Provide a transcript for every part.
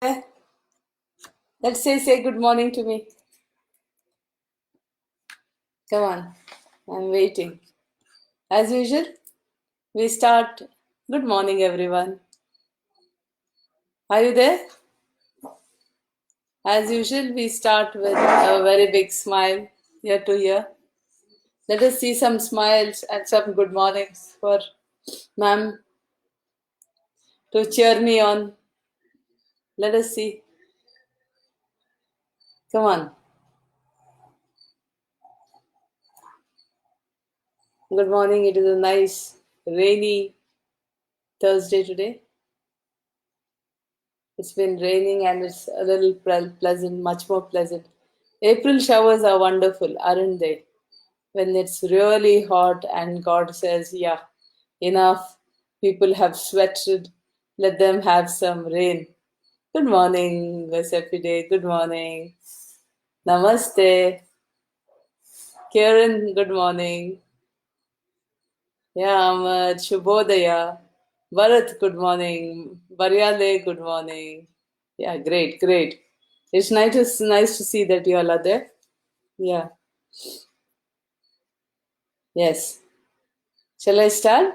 Let's say good morning to me. Come on, I'm waiting. As usual, we start. Good morning, everyone. Are you there? As usual, we start with a very big smile ear to ear. Let us see some smiles and some good mornings for ma'am to cheer me on. Let us see. Come on. Good morning. It is a nice, rainy Thursday today. It's been raining and it's a little pleasant, much more pleasant. April showers are wonderful, aren't they? When it's really hot and God says, yeah, enough, people have sweated, let them have some rain. Good morning, Vesepide. Good morning. Namaste. Karen, good morning. Yeah, Ahmad, Shubhodaya. Bharat, good morning. Baryale, good morning. Yeah, great, great. It's nice to see that you all are there. Yeah, yes. Shall I start?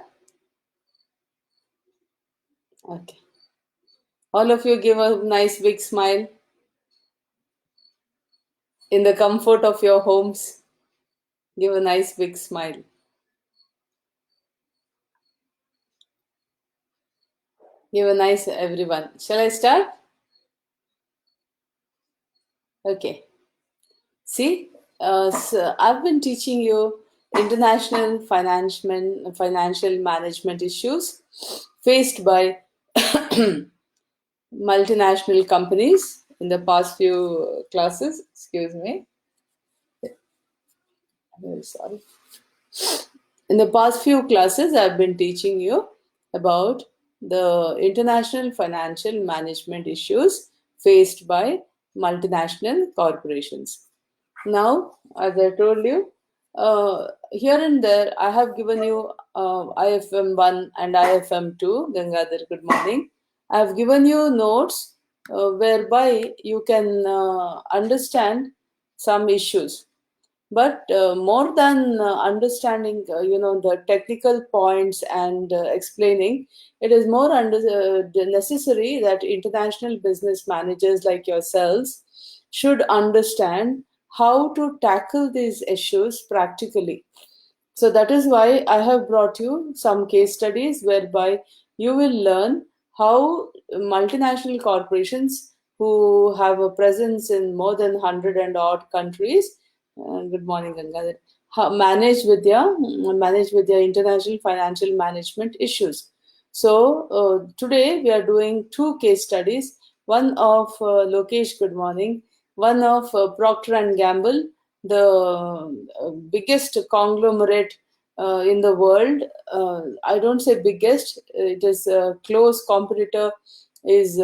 Okay. All of you give a nice big smile in the comfort of your homes. Give a nice big smile. Give a nice everyone. Shall I start? Okay. See, so I've been teaching you international financial management issues faced by multinational companies in the past few classes. Excuse me. I'm very sorry. In the past few classes, I've been teaching you about the international financial management issues faced by multinational corporations. Now, as I told you, here and there, I have given you IFM 1 and IFM 2. Gangadhar, good morning. I have given you notes whereby you can understand some issues, but more than understanding the technical points and explaining, it is more necessary that international business managers like yourselves should understand how to tackle these issues practically. So that is why I have brought you some case studies whereby you will learn how multinational corporations who have a presence in more than 100 and odd countries, good morning, Gangadhar, manage with their international financial management issues. So today we are doing two case studies. One of Lokesh, good morning. One of Procter and Gamble, the biggest conglomerate in the world. I don't say biggest; it is a close competitor. Is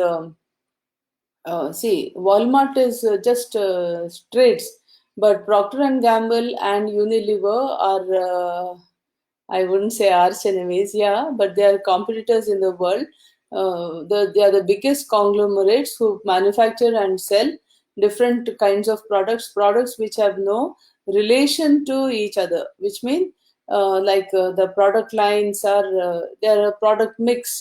See, Walmart is just trades, but Procter and Gamble and Unilever are, I wouldn't say arch enemies, yeah, but they are competitors in the world. They are the biggest conglomerates who manufacture and sell different kinds of products which have no relation to each other, which mean the product lines are they are a product mix.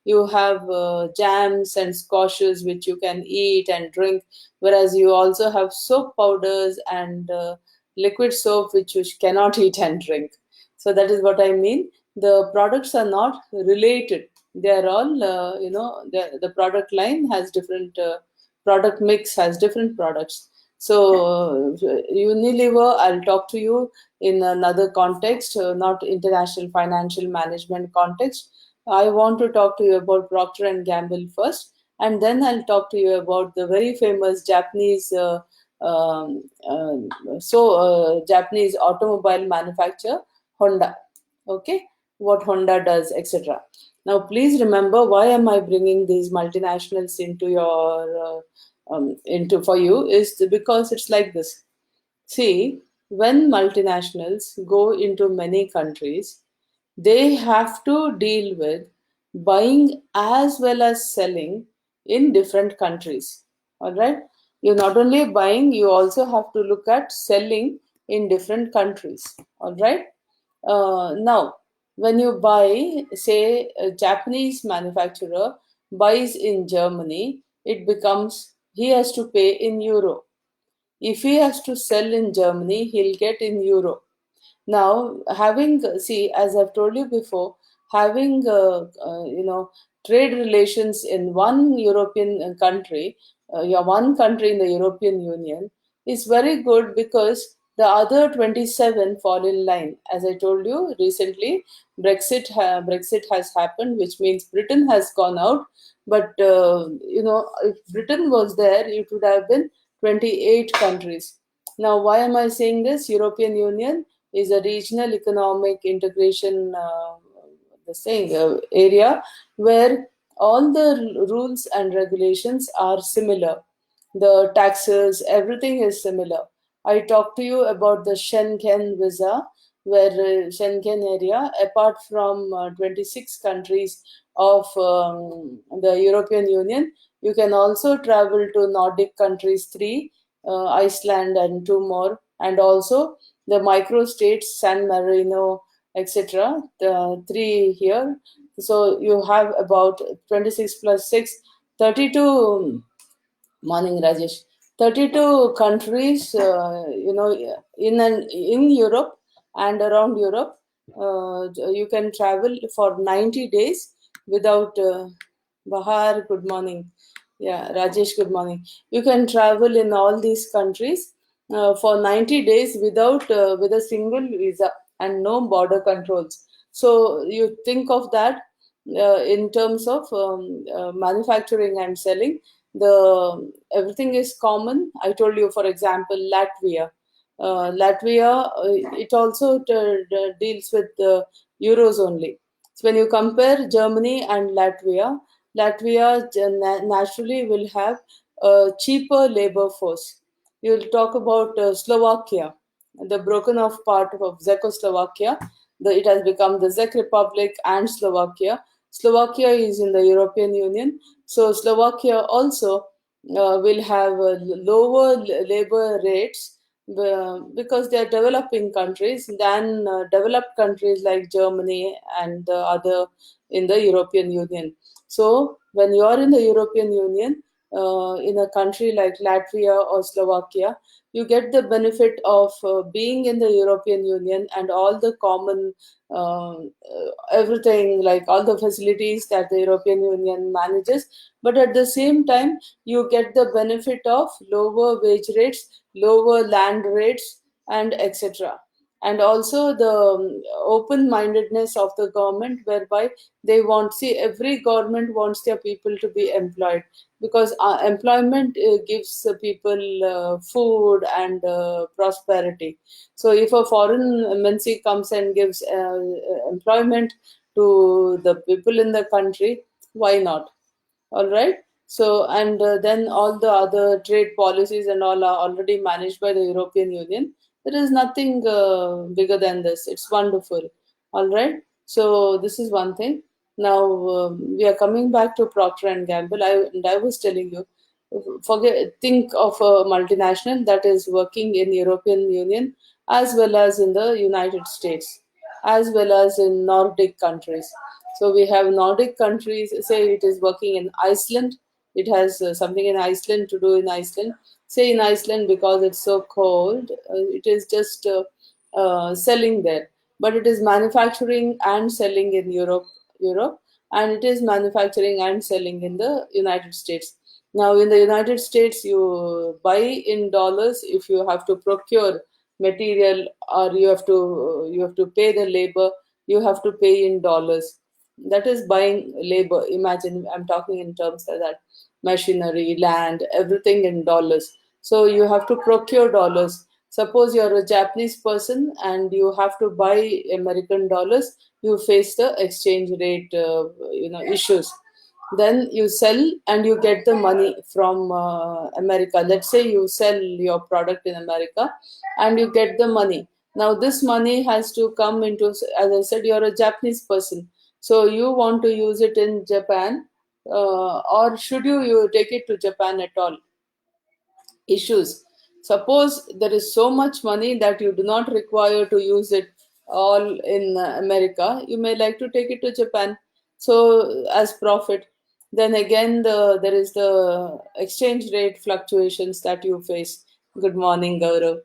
You have jams and squashes which you can eat and drink, whereas you also have soap powders and liquid soap which you cannot eat and drink. So that is what I mean. The products are not related. They are all, the product line has different, product mix has different products. So Unilever, I'll talk to you in another context, not international financial management context. I want to talk to you about Procter and Gamble first, and then I'll talk to you about the very famous Japanese Japanese automobile manufacturer Honda. Okay, what Honda does, etc. Now, please remember, why am I bringing these multinationals into your into for you is because it's like this. See, when multinationals go into many countries, they have to deal with buying as well as selling in different countries. All right. You're not only buying, you also have to look at selling in different countries. All right. Now, when you buy, say, a Japanese manufacturer buys in Germany, it becomes he has to pay in euro. If he has to sell in Germany, he'll get in euro. Now, having, see, as I've told you before, having trade relations in one European country, one country in the European Union, is very good because the other 27 fall in line. As I told you recently, Brexit has happened, which means Britain has gone out. But if Britain was there, it would have been 28 countries. Now, why am I saying this? European Union is a regional economic integration area where all the rules and regulations are similar. The taxes, everything is similar. I talked to you about the Schengen visa, where Schengen area, apart from 26 countries of the European Union, you can also travel to Nordic countries, three, Iceland, and two more, and also the micro states, San Marino, etc. The three here. So you have about 26 plus 6, 32. Morning, Rajesh. 32 countries, in Europe and around Europe. You can travel for 90 days without. Bahar, good morning. Yeah, Rajesh, good morning. You can travel in all these countries for 90 days with a single visa and no border controls. So you think of that in terms of manufacturing and selling. The everything is common. I told you, for example, Latvia, it also deals with the euros only. So when you compare Germany and Latvia naturally will have a cheaper labor force. You'll talk about Slovakia, the broken off part of Czechoslovakia. It has become the Czech Republic and Slovakia. Slovakia is in the European Union, so Slovakia also will have lower labor rates because they are developing countries than developed countries like Germany and the other in the European Union. So when you are in the European Union, in a country like Latvia or Slovakia, you get the benefit of being in the European Union and all the common everything, like all the facilities that the European Union manages. But at the same time, you get the benefit of lower wage rates, lower land rates, and etc. And also the open mindedness of the government, whereby they want, see, every government wants their people to be employed, because employment gives people food and prosperity. So if a foreign MNC comes and gives employment to the people in the country, why not? All right. So, and then all the other trade policies and all are already managed by the European Union. There is nothing bigger than this. It's wonderful. All right. So this is one thing. Now we are coming back to Procter and Gamble. I was telling you, think of a multinational that is working in European Union as well as in the United States, as well as in Nordic countries. So we have Nordic countries, say it is working in Iceland, it has something in Iceland to do in Iceland. Say in Iceland, because it's so cold, it is just selling there. But it is manufacturing and selling in Europe, and it is manufacturing and selling in the United States. Now, in the United States, you buy in dollars if you have to procure material, or you have to pay the labor. You have to pay in dollars. That is buying labor. Imagine, I'm talking in terms of that: machinery, land, everything in dollars. So you have to procure dollars. Suppose you're a Japanese person and you have to buy American dollars, you face the exchange rate issues. Then you sell and you get the money from America. Let's say you sell your product in America and you get the money. Now this money has to come into, as I said, you're a Japanese person, so you want to use it in Japan. or should you take it to Japan at all? Issues. Suppose there is so much money that you do not require to use it all in America, you may like to take it to Japan. So as profit, then again there is the exchange rate fluctuations that you face. Good morning, Gaurav.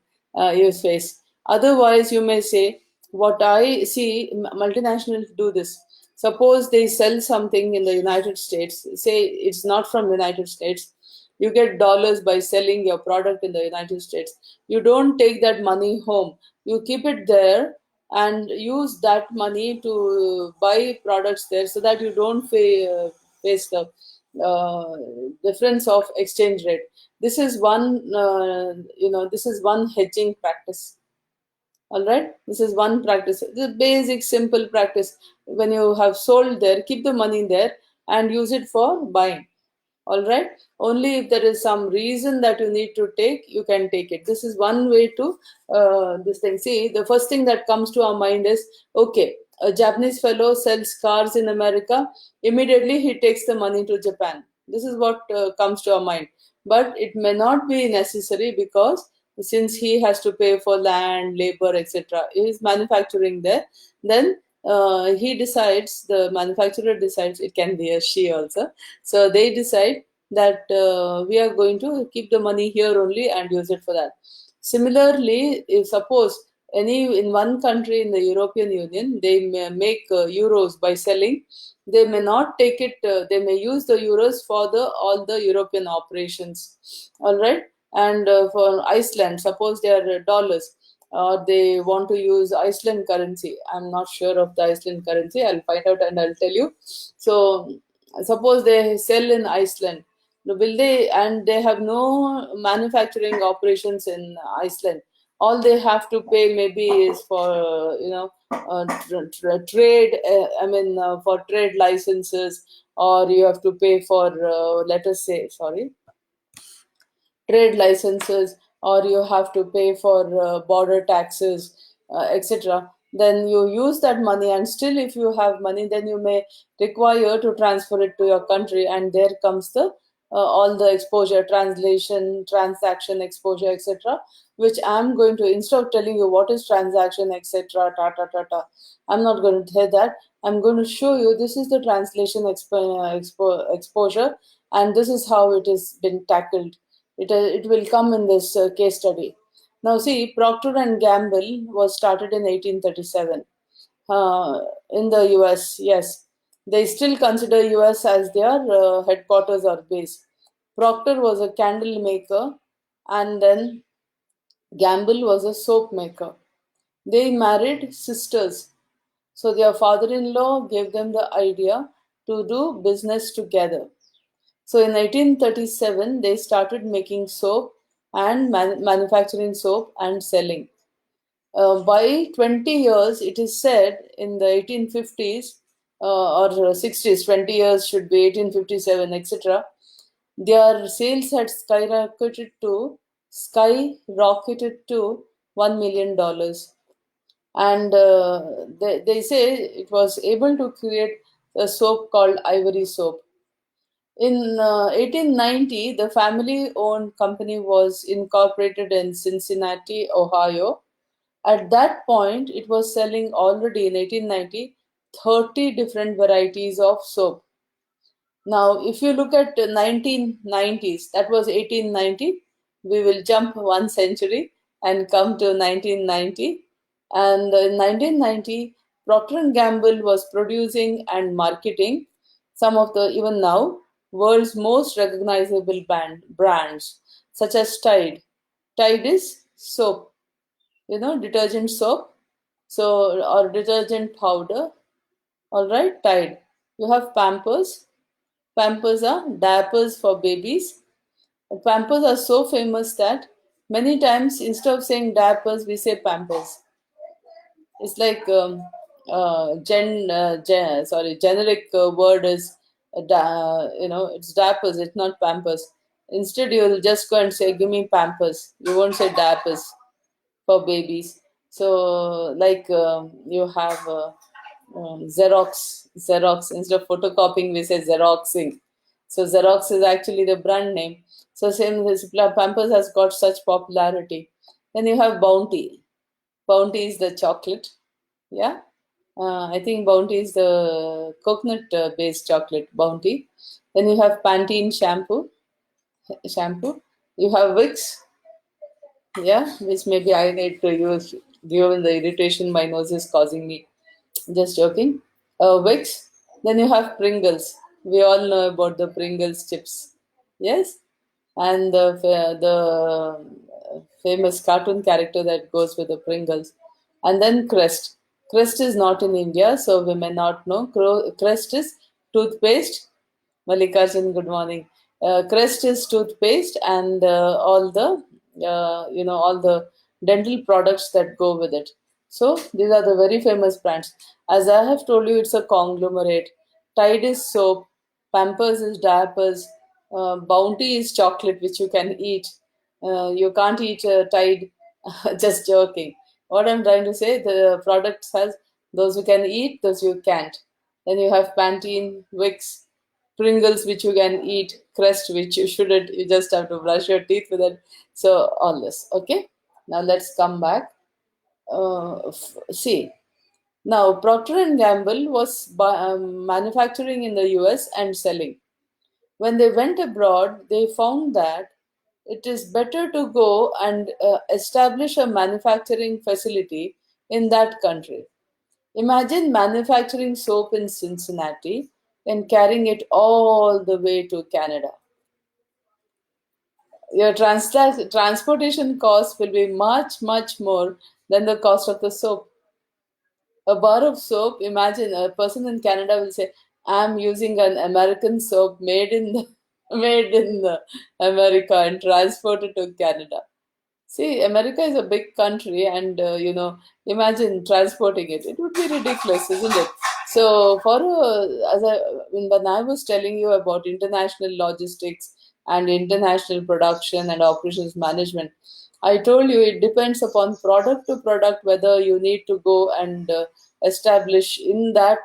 You face. Otherwise, you may say, what I see multinationals do this. Suppose they sell something in the United States. Say it's not from United States, you get dollars by selling your product in the United States. You don't take that money home. You keep it there and use that money to buy products there so that you don't face the uh, difference of exchange rate. This is this is one hedging practice. All right, this is one practice. The basic, simple practice. When you have sold there, keep the money there and use it for buying. All right, only if there is some reason that you need to take, you can take it. This is one way to this thing. See, the first thing that comes to our mind is, okay, a Japanese fellow sells cars in America, immediately he takes the money to Japan. This is what comes to our mind, but it may not be necessary, because since he has to pay for land, labor, etc., he is manufacturing there. Then the manufacturer decides, it can be a she also, so they decide that we are going to keep the money here only and use it for that. Similarly, if suppose any in one country in the European Union, they may make euros by selling, they may not take it. They may use the euros for the all the European operations. All right, and for Iceland, suppose they are dollars, or they want to use Iceland currency. I'm not sure of the Iceland currency. I'll find out and I'll tell you. So suppose they sell in Iceland, will they, and they have no manufacturing operations in Iceland. All they have to pay maybe is for trade. For trade licenses, or you have to pay for let us say, sorry, trade licenses, or you have to pay for border taxes, etc. Then you use that money, and still, if you have money, then you may require to transfer it to your country, and there comes the all the exposure, translation, transaction exposure, etc. Which I'm going to, instead of telling you what is transaction, etc., I'm not going to say that. I'm going to show you this is the translation exposure, and this is how it has been tackled. It will come in this case study. Now, see, Procter and Gamble was started in 1837 in the US. Yes, they still consider US as their headquarters or base. Procter was a candle maker, and then Gamble was a soap maker. They married sisters, so their father-in-law gave them the idea to do business together. So in 1837, they started making soap and manufacturing soap and selling. By 20 years, it is said in the 1850s or 60s, 20 years should be 1857, etc. Their sales had skyrocketed to $1 million. And they say it was able to create a soap called Ivory Soap. In 1890, the family owned company was incorporated in Cincinnati, Ohio. At that point, it was selling already in 1890 30 different varieties of soap. Now, if you look at the 1990s, that was 1890, we will jump one century and come to 1990. And in 1990, Procter and Gamble was producing and marketing some of the, even now, world's most recognizable brands, such as Tide. Tide is soap, detergent soap, so, or detergent powder. All right, Tide. You have Pampers. Pampers are diapers for babies. Pampers are so famous that many times, instead of saying diapers, we say Pampers. It's like generic word is it's diapers. It's not Pampers. Instead, you'll just go and say, "Give me Pampers." You won't say diapers for babies. So, like you have Xerox. Instead of photocopying, we say Xeroxing. So Xerox is actually the brand name. So same as Pampers has got such popularity. Then you have Bounty. Bounty is the chocolate. Yeah. I think Bounty is the coconut based chocolate Bounty. Then you have Pantene shampoo. You have Vicks, yeah, which maybe I need to use given the irritation my nose is causing me. Just joking. Vicks. Then you have Pringles. We all know about the Pringles chips. Yes, and the famous cartoon character that goes with the Pringles, and then Crest. Crest is not in India, so we may not know. Crest is toothpaste. Mallikarjun, good morning. Crest is toothpaste and all the all the dental products that go with it. So these are the very famous brands. As I have told you, it's a conglomerate. Tide is soap, Pampers is diapers, Bounty is chocolate which you can eat. You can't eat Tide. Just joking. What I'm trying to say, the products has those you can eat, those you can't. Then you have Pantene, Vicks, Pringles, which you can eat, Crest, which you shouldn't. You just have to brush your teeth with it. So all this. Okay. Now let's come back. See. Now Procter and Gamble was manufacturing in the U.S. and selling. When they went abroad, they found that it is better to go and establish a manufacturing facility in that country. Imagine manufacturing soap in Cincinnati and carrying it all the way to Canada. Your transportation cost will be much, much more than the cost of the soap. A bar of soap, imagine a person in Canada will say, I'm using an American soap made in the made in the America and transported to Canada. See, America is a big country, and imagine transporting it. It would be ridiculous, isn't it? So, when I was telling you about international logistics and international production and operations management, I told you it depends upon product to product whether you need to go and establish in that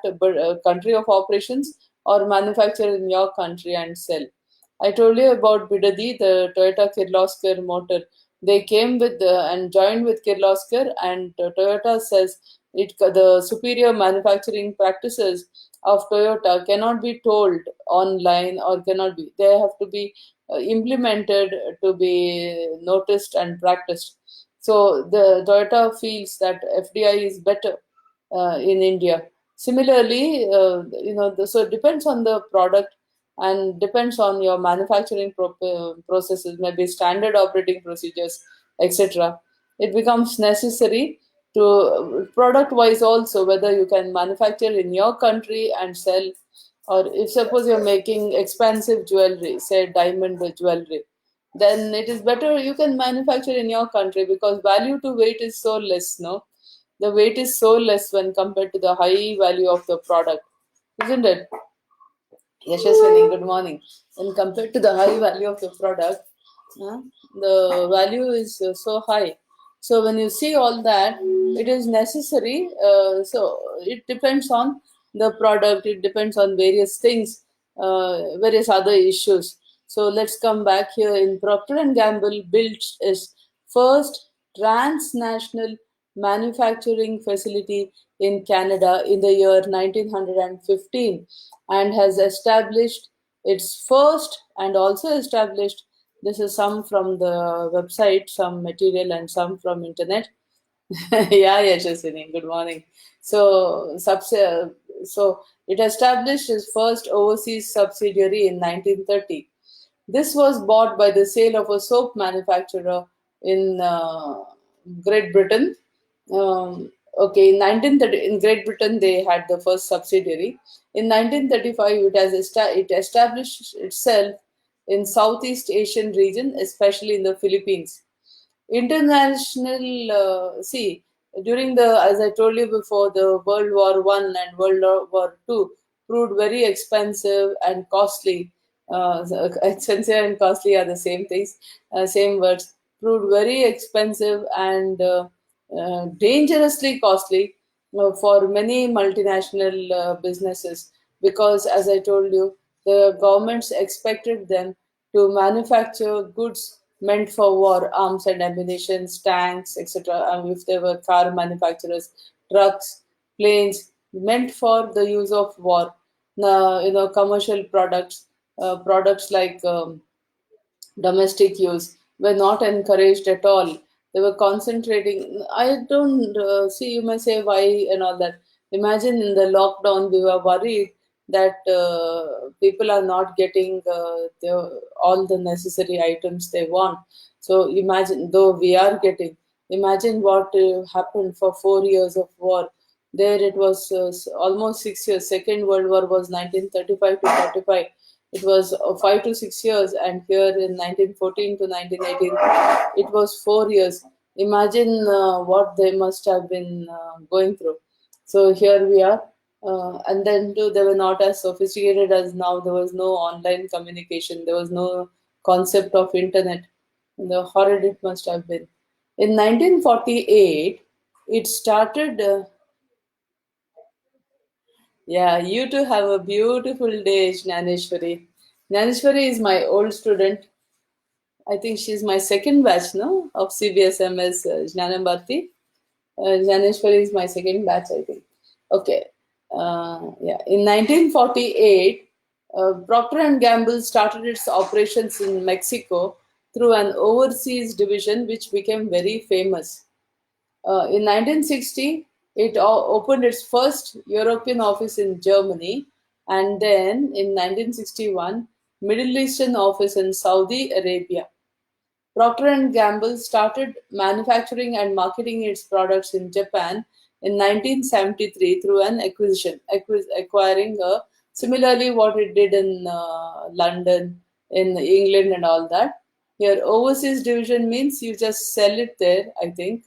country of operations or manufacture in your country and sell. I told you about Bidadi, the Toyota Kirloskar motor. They came with and joined with Kirloskar, and Toyota says the superior manufacturing practices of Toyota cannot be told online or cannot be. They have to be implemented to be noticed and practiced. So the Toyota feels that FDI is better in India. Similarly, so it depends on the product and depends on your manufacturing processes, maybe standard operating procedures, etc. It becomes necessary to product wise also whether you can manufacture in your country and sell, or if suppose you're making expensive jewelry, say diamond jewelry, then it is better you can manufacture in your country because value to weight is so less, no? The weight is so less when compared to the high value of the product, isn't it? Yashaswini, good morning. When compared to the high value of the product, the value is so high. So when you see all that, it is necessary. So it depends on the product. It depends on various things, various other issues. So let's come back here. In Procter and Gamble built its first transnational manufacturing facility in Canada in the year 1915 and has established its first and also established, this is some from the website, some material and some from internet. Yeah, Yashaswini, good morning. So, so it established its first overseas subsidiary in 1930. This was bought by the sale of a soap manufacturer in Great Britain. Okay, in 1930, in Great Britain, they had the first subsidiary. In 1935, it established itself in Southeast Asian region, especially in the Philippines. International, see, during the, as I told you before, the World War I and World War II proved very expensive and costly. Expensive and costly are the same things, same words. Proved very expensive and dangerously costly for many multinational businesses because, as I told you, The governments expected them to manufacture goods meant for war, arms and ammunition, tanks, etc. And if they were car manufacturers, trucks, planes, meant for the use of war. Commercial products like domestic use were not encouraged at all. They were concentrating. I don't see, you may say why and all that. Imagine in the lockdown, we were worried that people are not getting all the necessary items they want. So imagine, though we are getting, imagine what happened for 4 years of war. There it was almost 6 years. Second World War was 1935 to 45. It was 5 to 6 years, and here in 1914 to 1918, it was 4 years. Imagine what they must have been going through. So here we are, and then too, they were not as sophisticated as now. There was no online communication. There was no concept of internet. The horrid it must have been. In 1948, it started. Yeah, you too have a beautiful day, Jnaneshwari. Jnaneshwari is my old student. I think she's my second batch, no, of CBSMS Jnanambharti. Jnaneshwari is my second batch, I think. Okay. Yeah. In 1948, Procter and Gamble started its operations in Mexico through an overseas division, which became very famous. In 1960, it opened its first European office in Germany, and then in 1961, Middle Eastern office in Saudi Arabia. Procter and Gamble started manufacturing and marketing its products in Japan in 1973 through an acquisition, acquiring similarly what it did in London, in England, and all that. Here, overseas division means you just sell it there, I think.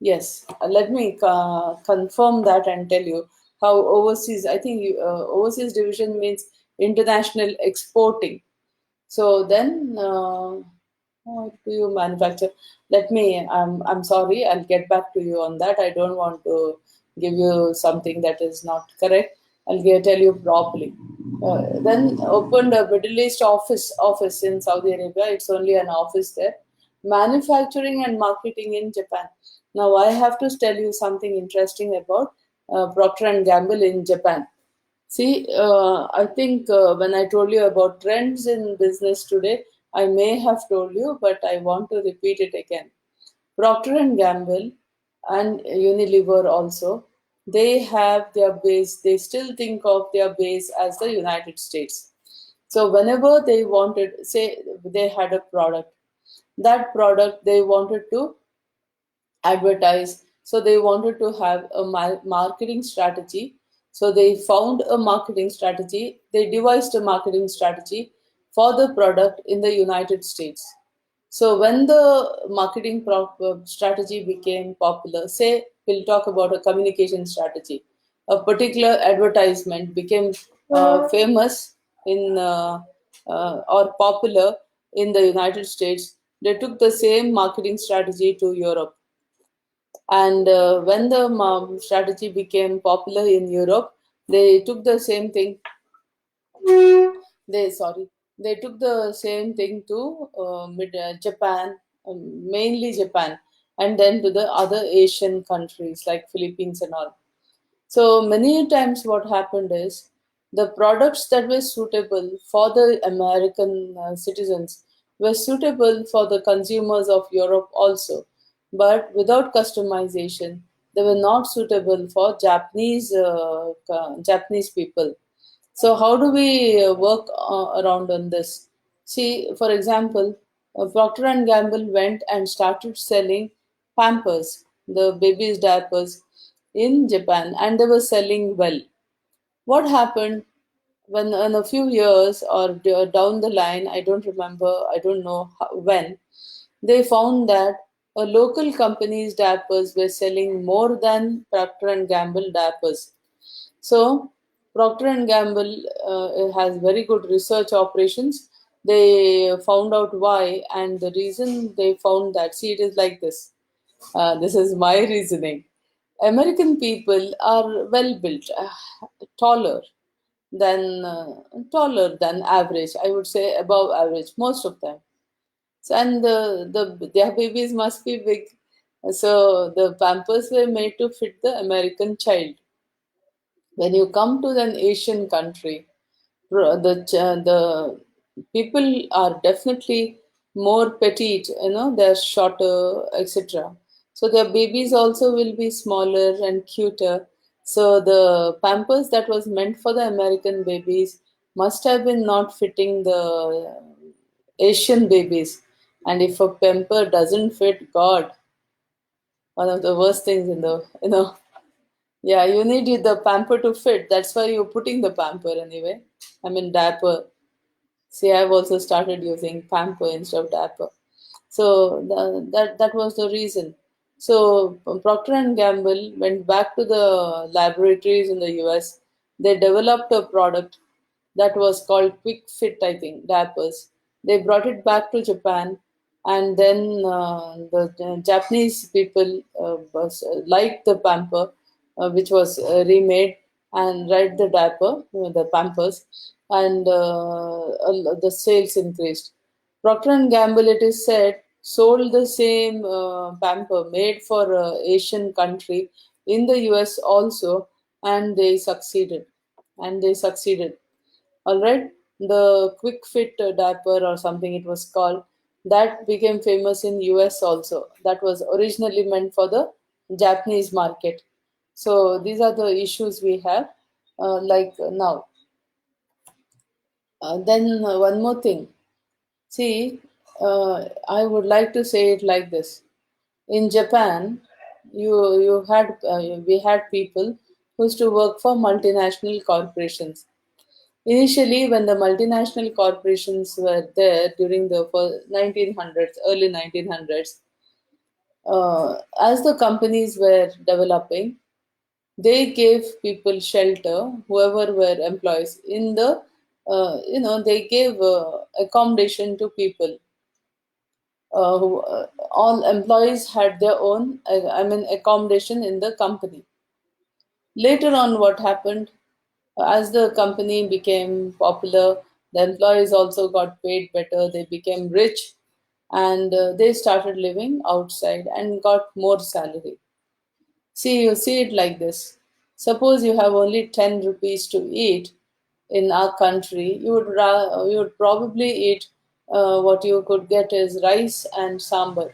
Yes, let me confirm that and tell you how overseas. I think overseas division means international exporting. So then, what do you manufacture? Let me. I'm sorry. I'll get back to you on that. I don't want to give you something that is not correct. Tell you properly. Then opened a Middle East office in Saudi Arabia. It's only an office there. Manufacturing and marketing in Japan. Now I have to tell you something interesting about Procter and Gamble in Japan. See, I think when I told you about trends in business today, I may have told you, but I want to repeat it again. Procter and Gamble and Unilever also, they have their base, they still think of their base as the United States. So whenever they wanted, say they had a product, that product they wanted to advertise. So they wanted to have a marketing strategy. So they found a marketing strategy. They devised a marketing strategy for the product in the United States. So when the marketing strategy became popular, say we'll talk about a communication strategy, a particular advertisement became famous in or popular in the United States. They took the same marketing strategy to Europe, and when the strategy became popular in Europe, they took the same thing. They took the same thing to Japan, mainly Japan, and then to the other Asian countries like Philippines and all. So many times, what happened is the products that were suitable for the American citizens were suitable for the consumers of Europe also, but without customization, they were not suitable for Japanese people. So how do we work around on this? See, for example, Procter and Gamble went and started selling Pampers, the baby's diapers, in Japan, and they were selling well. What happened when, in a few years or down the line, I don't remember, I don't know when, they found that a local company's diapers were selling more than Procter and Gamble diapers. So Procter and Gamble has very good research operations. They found out why, and the reason they found that. See, it is like this. This is my reasoning. American people are well built, taller, than taller than average. I would say above average, most of them. So, and their babies must be big. So the Pampers were made to fit the American child. When you come to an Asian country, the people are definitely more petite. They're shorter, etc. So their babies also will be smaller and cuter. So the Pampers that was meant for the American babies must have been not fitting the Asian babies. And if a pamper doesn't fit, God, one of the worst things in the. Yeah, you need the pamper to fit. That's why you're putting the pamper anyway. I mean, diaper. See, I've also started using pamper instead of diaper. So that was the reason. So Procter and Gamble went back to the laboratories in the US. They developed a product that was called Quick Fit, I think, diapers. They brought it back to Japan, and then the Japanese people liked the pamper, which was remade, and write the diaper, the pampers, and the sales increased. Procter and Gamble, it is said, sold the same pamper made for Asian country in the US also, and they succeeded. And they succeeded. All right, the Quick Fit diaper or something it was called, that became famous in US also. That was originally meant for the Japanese market. So these are the issues we have. Now, then one more thing. See, I would like to say it like this. In Japan, you had we had people who used to work for multinational corporations. Initially, when the multinational corporations were there during the 1900s, early 1900s, as the companies were developing, they gave people shelter, whoever were employees in the, they gave accommodation to people. All employees had their own, accommodation in the company. Later on, what happened? As the company became popular, the employees also got paid better, they became rich, and they started living outside and got more salary. See, you see it like this. Suppose you have only 10 rupees to eat in our country, you would probably eat what you could get is rice and sambar,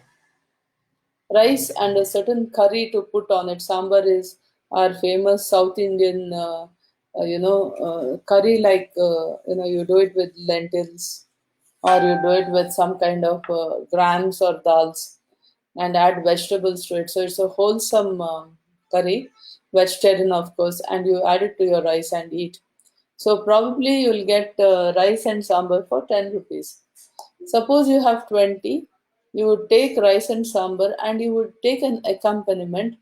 rice and a certain curry to put on it. Sambar is our famous South Indian, curry. You do it with lentils, or you do it with some kind of grams or dals, and add vegetables to it. So it's a wholesome curry, vegetarian of course, and you add it to your rice and eat. So probably you'll get rice and sambar for 10 rupees. Suppose you have 20, you would take rice and sambar and you would take an accompaniment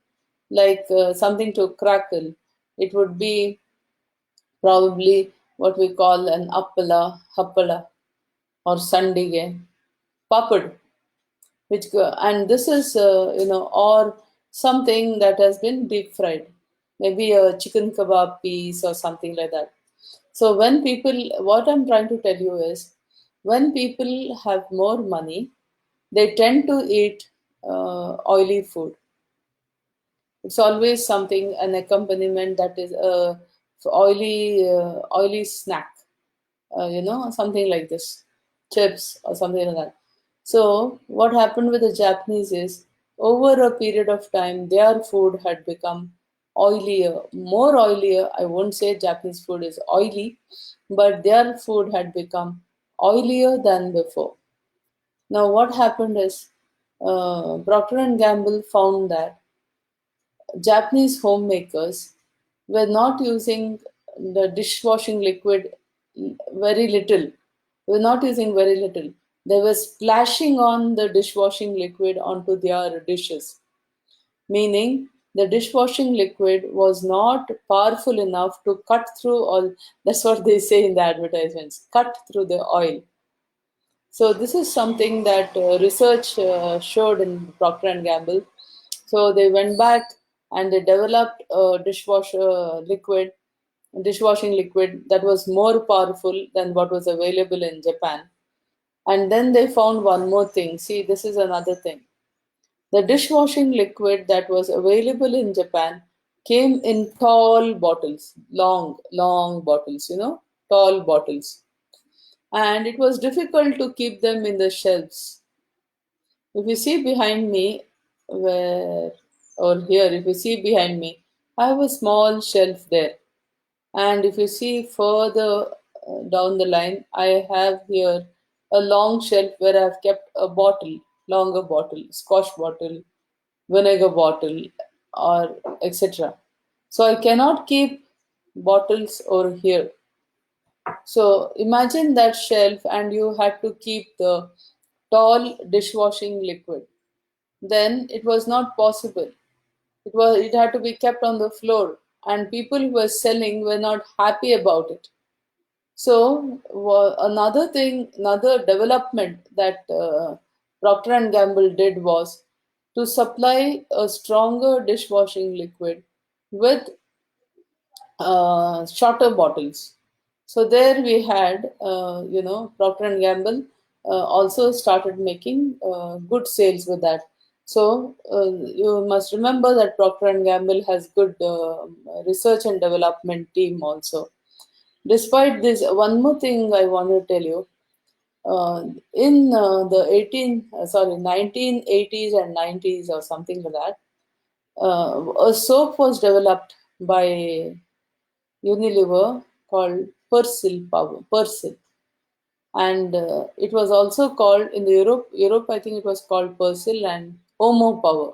like something to crackle. It would be probably what we call an appala, happala, or sandige, papad, and this is, or something that has been deep fried, maybe a chicken kebab piece or something like that. So when people, what I'm trying to tell you is, when people have more money, they tend to eat oily food. It's always something, an accompaniment that is a oily snack, something like this, chips or something like that. So what happened with the Japanese is, over a period of time, their food had become oilier, more oilier. I won't say Japanese food is oily, but their food had become oilier than before. Now, what happened is, Procter and Gamble found that Japanese homemakers were not using the dishwashing liquid very little. They were not using very little. They were splashing on the dishwashing liquid onto their dishes, meaning the dishwashing liquid was not powerful enough to cut through all. That's what they say in the advertisements, cut through the oil. So this is something that research showed in Procter and Gamble. So they went back and they developed a dishwasher liquid, dishwashing liquid that was more powerful than what was available in Japan. And then they found one more thing. See, this is another thing. The dishwashing liquid that was available in Japan came in tall bottles, long bottles, tall bottles. And it was difficult to keep them in the shelves. If you see behind me, where or here, if you see behind me, I have a small shelf there. And if you see further down the line, I have here a long shelf where I've kept a bottle, longer bottle, scotch bottle, vinegar bottle, or etc. So I cannot keep bottles over here. So imagine that shelf, and you had to keep the tall dishwashing liquid. Then it was not possible. It had to be kept on the floor, and people who were selling were not happy about it. So another thing, another development that Procter and Gamble did was to supply a stronger dishwashing liquid with shorter bottles. So there we had, Procter and Gamble also started making good sales with that. So you must remember that Procter and Gamble has good research and development team also. Despite this, one more thing I want to tell you. In the 1980s and 90s or something like that, a soap was developed by Unilever called Persil Power. Persil. And it was also called in the Europe, I think it was called Persil and Omo Power.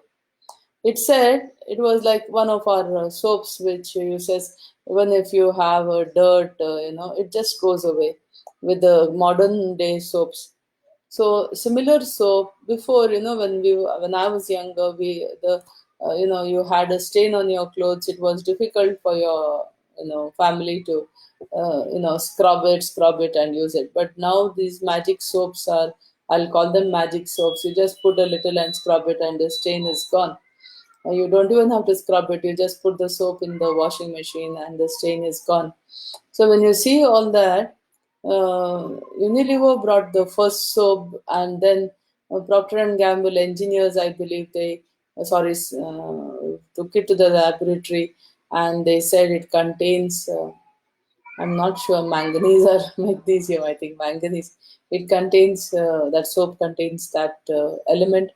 It said it was like one of our soaps which uses even if you have a dirt, it just goes away with the modern day soaps. So similar soap before, when I was younger, we the you had a stain on your clothes. It was difficult for your family to scrub it and use it. But now these magic soaps are, I'll call them magic soaps. You just put a little and scrub it, and the stain is gone. You don't even have to scrub it. You just put the soap in the washing machine and the stain is gone. So when you see all that, Unilever brought the first soap, and then Procter and Gamble engineers, I believe they, took it to the laboratory, and they said it contains. I'm not sure manganese or magnesium. I think manganese. It contains that soap contains that element,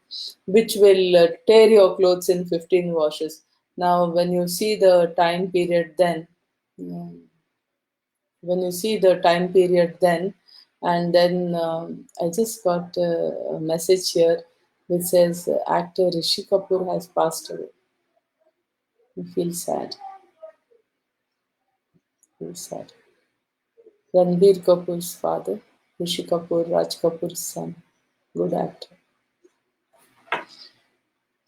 which will tear your clothes in 15 washes. Now, when you see the time period, then mm, when you see the time period, then and then I just got a message here which says actor Rishi Kapoor has passed away. I feel sad. Feel sad. Ranbir Kapoor's father, Rishi Kapoor, Raj Kapoor's son, good actor.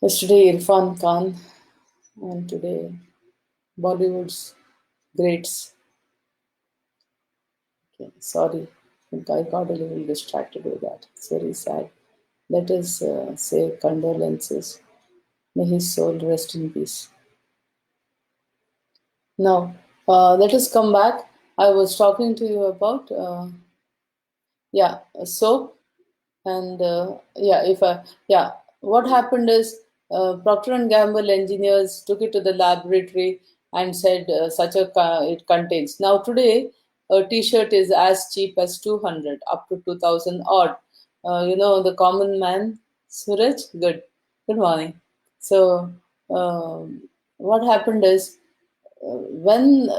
Yesterday, Irfan Khan, and today, Bollywood's greats. Okay, sorry, I got a little distracted with that. It's very sad. Let us say condolences. May his soul rest in peace. Now, let us come back. I was talking to you about, soap. And what happened is Procter and Gamble engineers took it to the laboratory and said it contains. Now today, a T-shirt is as cheap as 200 up to 2000 odd. The common man, Suraj, good morning. So what happened is when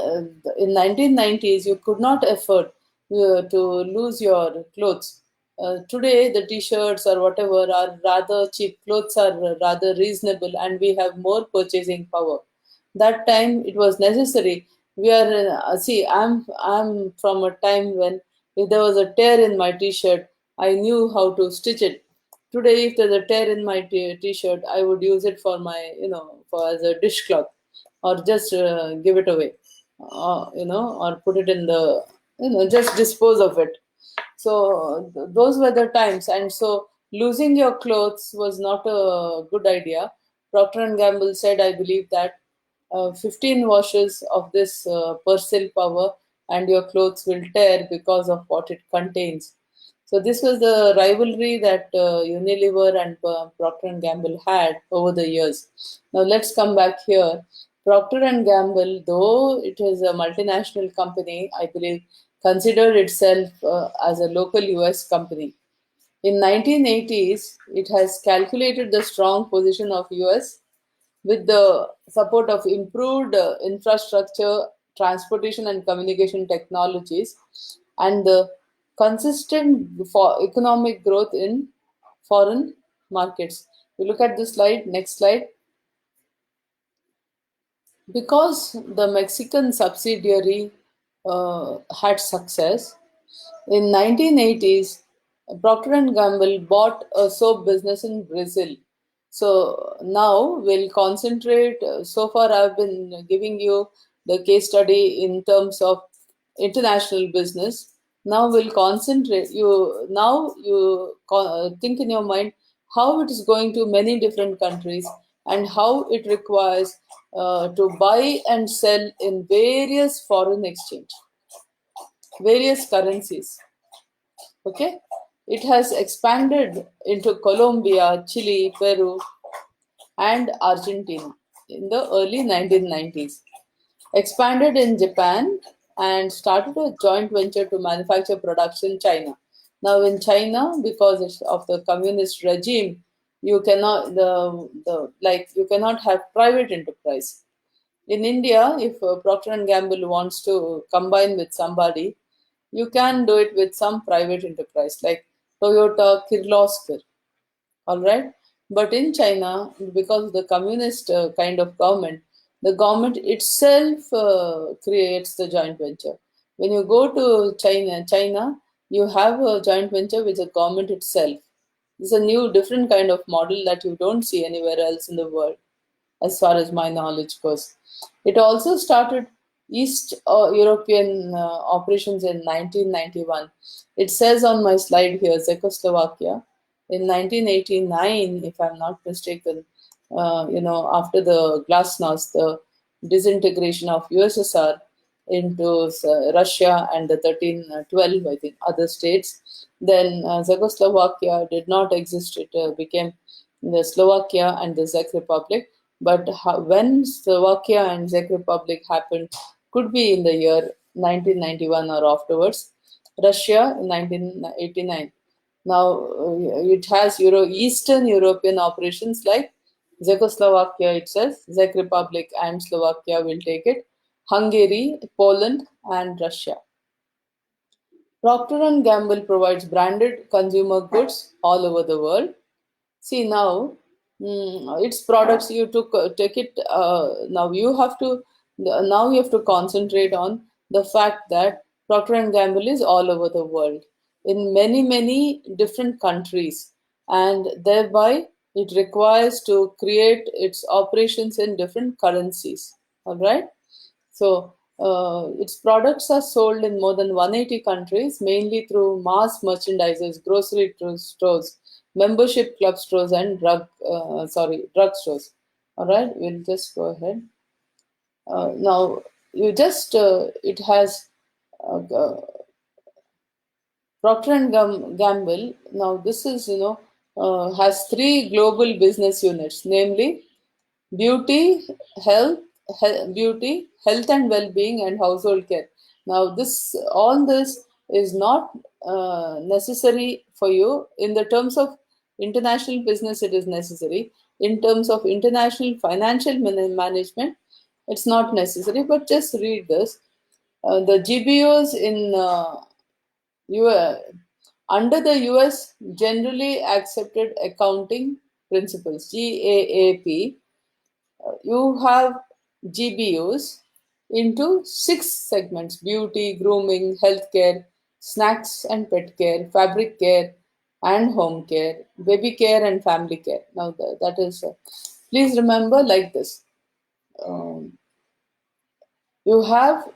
in 1990s you could not afford to lose your clothes. Today the t-shirts or whatever are rather cheap, clothes are rather reasonable, and we have more purchasing power. That time it was necessary. We are see I'm from a time when if there was a tear in my t-shirt, I knew how to stitch it. Today if there's a tear in my t-shirt, I would use it for my for as a dishcloth, or just give it away, or put it in the, just dispose of it. So those were the times, and so losing your clothes was not a good idea. Procter and Gamble said, I believe that 15 washes of this Persil power and your clothes will tear because of what it contains. So this was the rivalry that Unilever and Procter and Gamble had over the years. Now let's come back here. Procter and Gamble, though it is a multinational company, I believe considered itself as a local US company. In 1980s, it has calculated the strong position of US with the support of improved infrastructure, transportation and communication technologies, and the consistent for economic growth in foreign markets. You look at the slide, next slide. Because the Mexican subsidiary had success, in 1980s, Procter and Gamble bought a soap business in Brazil. So now we'll concentrate. So far, I've been giving you the case study in terms of international business. Now we'll concentrate. Think in your mind how it is going to many different countries and how it requires to buy and sell in various foreign exchange, various currencies. Okay, it has expanded into Colombia, Chile, Peru, and Argentina in the early 1990s. Expanded in Japan and started a joint venture to manufacture products in China. Now, in China, because of the communist regime, you cannot you cannot have private enterprise. In India, if Procter and Gamble wants to combine with somebody, you can do it with some private enterprise like Toyota Kirloskar. All right. But in China, because of the communist kind of government, the government itself creates the joint venture. When you go to China, you have a joint venture with the government itself. It's a new, different kind of model that you don't see anywhere else in the world as far as my knowledge goes. It also started East European operations in 1991. It says on my slide here, Czechoslovakia. In 1989, if I'm not mistaken, after the Glasnost, the disintegration of USSR into Russia and the 1312, I think, other states, then Czechoslovakia did not exist. It became the Slovakia and the Czech Republic. But when Slovakia and Czech Republic happened, could be in the year 1991 or afterwards. Russia in 1989. Now it has Eastern European operations like Czechoslovakia, it says, Czech Republic and Slovakia will take it, Hungary, Poland, and Russia. Procter and Gamble provides branded consumer goods all over the world. See now, its products you take it. Now you have to concentrate on the fact that Procter and Gamble is all over the world in many different countries, and thereby it requires to create its operations in different currencies. All right. So its products are sold in more than 180 countries, mainly through mass merchandisers, grocery stores, membership club stores, and drug stores. All right, we'll just go ahead. Now, it has Procter and Gamble. Now, this is has three global business units, namely beauty, health, health and well-being, and household care. Now, all this is not necessary for you in the terms of international business. It is necessary in terms of international financial management. It's not necessary, but just read this. The GBOs in US, under the US generally accepted accounting principles GAAP, you have GBOs into 6 segments: beauty, grooming, healthcare, snacks and pet care, fabric care and home care, baby care and family care. Now, that is, please remember like this. You have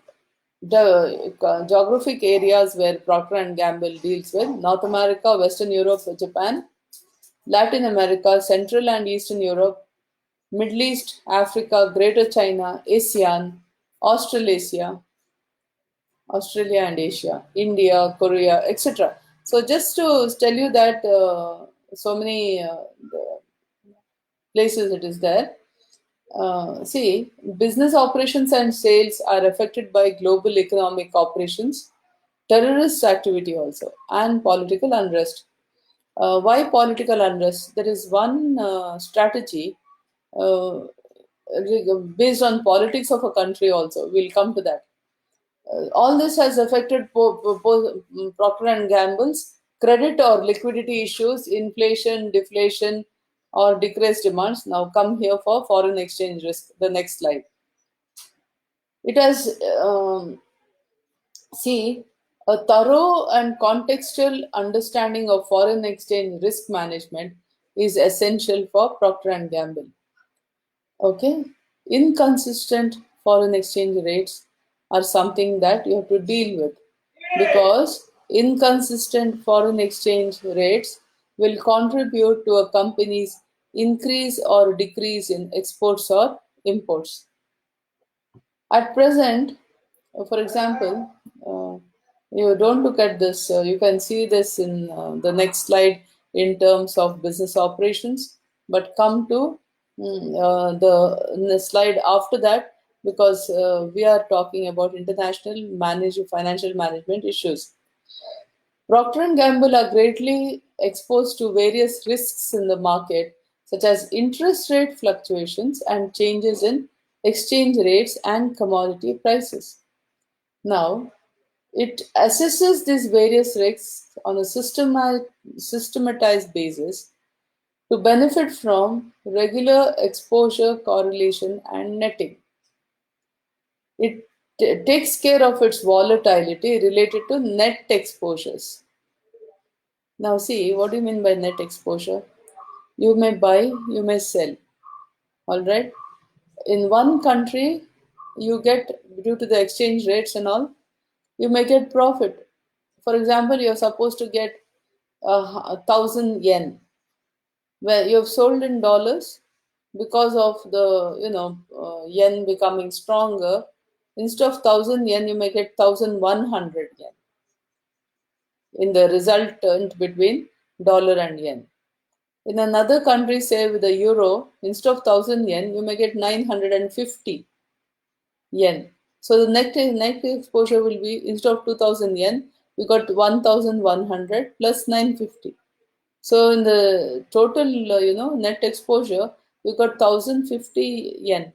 the geographic areas where Procter and Gamble deals with: North America, Western Europe, Japan, Latin America, Central and Eastern Europe, Middle East, Africa, Greater China, ASEAN, Australasia, Australia and Asia, India, Korea, etc. So just to tell you that so many places it is there. See, business operations and sales are affected by global economic operations, terrorist activity also, and political unrest. Why political unrest? There is one strategy uh, based on politics of a country also. We'll come to that. All this has affected Procter and Gamble's credit or liquidity issues, inflation, deflation, or decreased demands. Now come here for foreign exchange risk. The next slide. It has see a thorough and contextual understanding of foreign exchange risk management is essential for Procter and Gamble. Okay, inconsistent foreign exchange rates are something that you have to deal with because inconsistent foreign exchange rates will contribute to a company's increase or decrease in exports or imports. At present, for example, you don't look at this, you can see this in the next slide in terms of business operations, but come to the slide after that because we are talking about international financial management issues. Procter and Gamble are greatly exposed to various risks in the market, such as interest rate fluctuations and changes in exchange rates and commodity prices. Now, it assesses these various risks on a systematized basis to benefit from regular exposure correlation and netting. It takes care of its volatility related to net exposures. Now, see, what do you mean by net exposure? You may buy, you may sell. All right. In one country, you get, due to the exchange rates and all, you may get profit. For example, you're supposed to get 1,000 yen, where you have sold in dollars because of the yen becoming stronger. Instead of 1,000 yen, you may get 1,100 yen in the resultant between dollar and yen. In another country, say with the euro, instead of 1,000 yen, you may get 950 yen. So the net exposure will be, instead of 2,000 yen, you got 1,100 plus 950. So in the total, net exposure, you got 1,050 yen.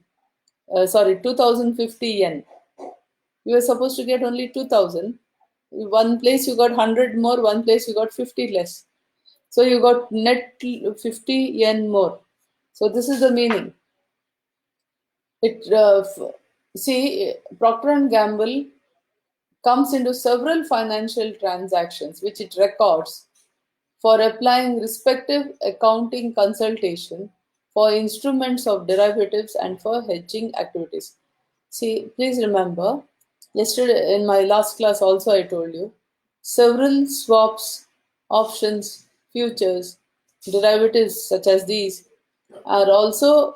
Sorry, 2,050 yen. You were supposed to get only 2,000. One place you got 100 more, one place you got 50 less. So you got net 50 yen more. So this is the meaning. It see Procter and Gamble comes into several financial transactions which it records for applying respective accounting consultation for instruments of derivatives and for hedging activities. See, please remember, yesterday in my last class also I told you, several swaps, options, futures, derivatives such as these are also,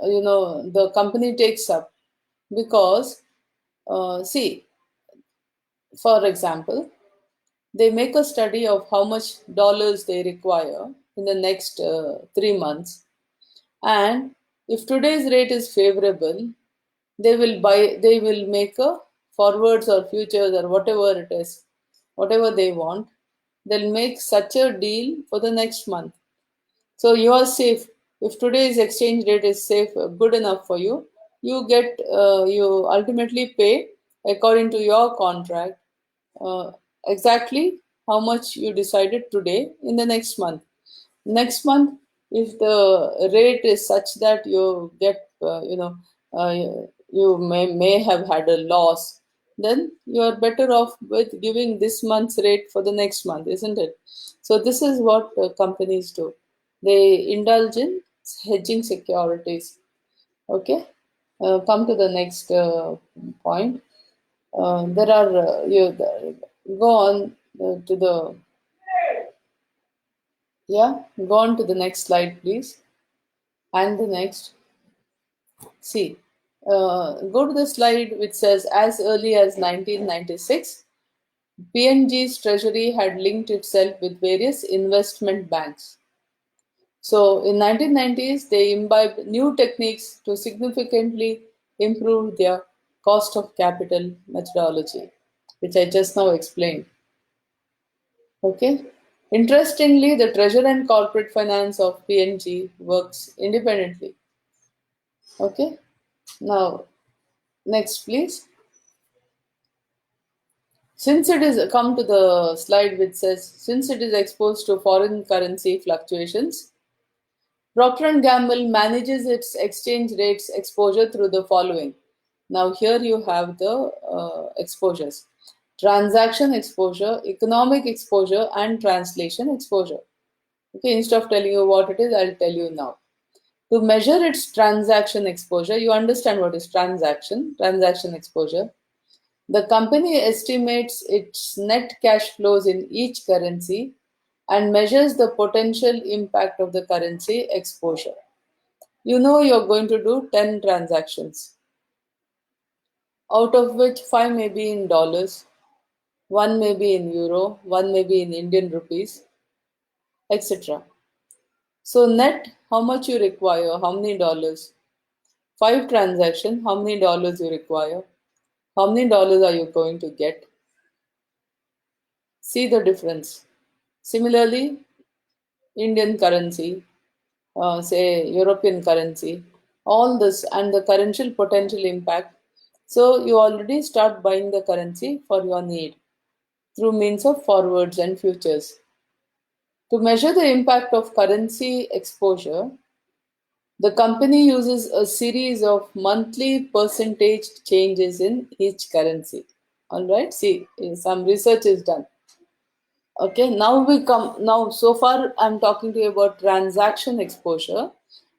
the company takes up because, see, for example, they make a study of how much dollars they require in the next 3 months. And if today's rate is favorable, they will make a forwards or futures or whatever it is, whatever they want. They'll make such a deal for the next month. So you are safe. If today's exchange rate is safe, good enough for you, you ultimately pay according to your contract uh, exactly how much you decided today in the next month. Next month, if the rate is such that you get, you may have had a loss, then you are better off with giving this month's rate for the next month, isn't it? So this is what companies do. They indulge in hedging securities. Okay, come to the next point. There are go on to the yeah, go on to the next slide, please, and the next. See, go to the slide which says as early as 1996, PNG's treasury had linked itself with various investment banks. So in 1990s, they imbibed new techniques to significantly improve their cost of capital methodology, which I just now explained. Okay. Interestingly, the treasury and corporate finance of PNG works independently. Okay. Now, next, please. Since it is come to the slide which says since it is exposed to foreign currency fluctuations, Procter and Gamble manages its exchange rates exposure through the following. Now here you have the exposures: transaction exposure, economic exposure, and translation exposure. Okay, instead of telling you what it is, I'll tell you now. To measure its transaction exposure, you understand what is transaction exposure. The company estimates its net cash flows in each currency and measures the potential impact of the currency exposure. You know you're going to do 10 transactions, out of which 5 may be in dollars, 1 may be in euro, 1 may be in Indian rupees, etc. So, net, how much you require, how many dollars? 5 transactions, how many dollars you require? How many dollars are you going to get? See the difference. Similarly, Indian currency, say European currency, all this and the currency potential impact. So you already start buying the currency for your need through means of forwards and futures. To measure the impact of currency exposure, the company uses a series of monthly percentage changes in each currency. All right, see, some research is done. Okay, now we come. Now, so far, I'm talking to you about transaction exposure.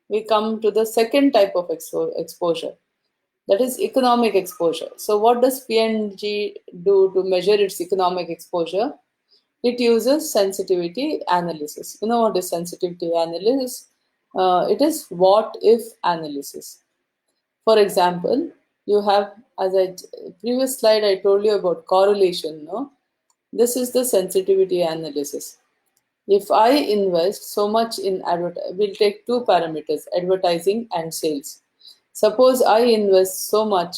We come to the second type of exposure, that is economic exposure. So, what does PNG do to measure its economic exposure? It uses sensitivity analysis. You know what is sensitivity analysis? It is what if analysis. For example, you have, as I previous slide I told you about correlation. No, this is the sensitivity analysis. If I invest so much in we'll take two parameters, advertising and sales. Suppose I invest so much,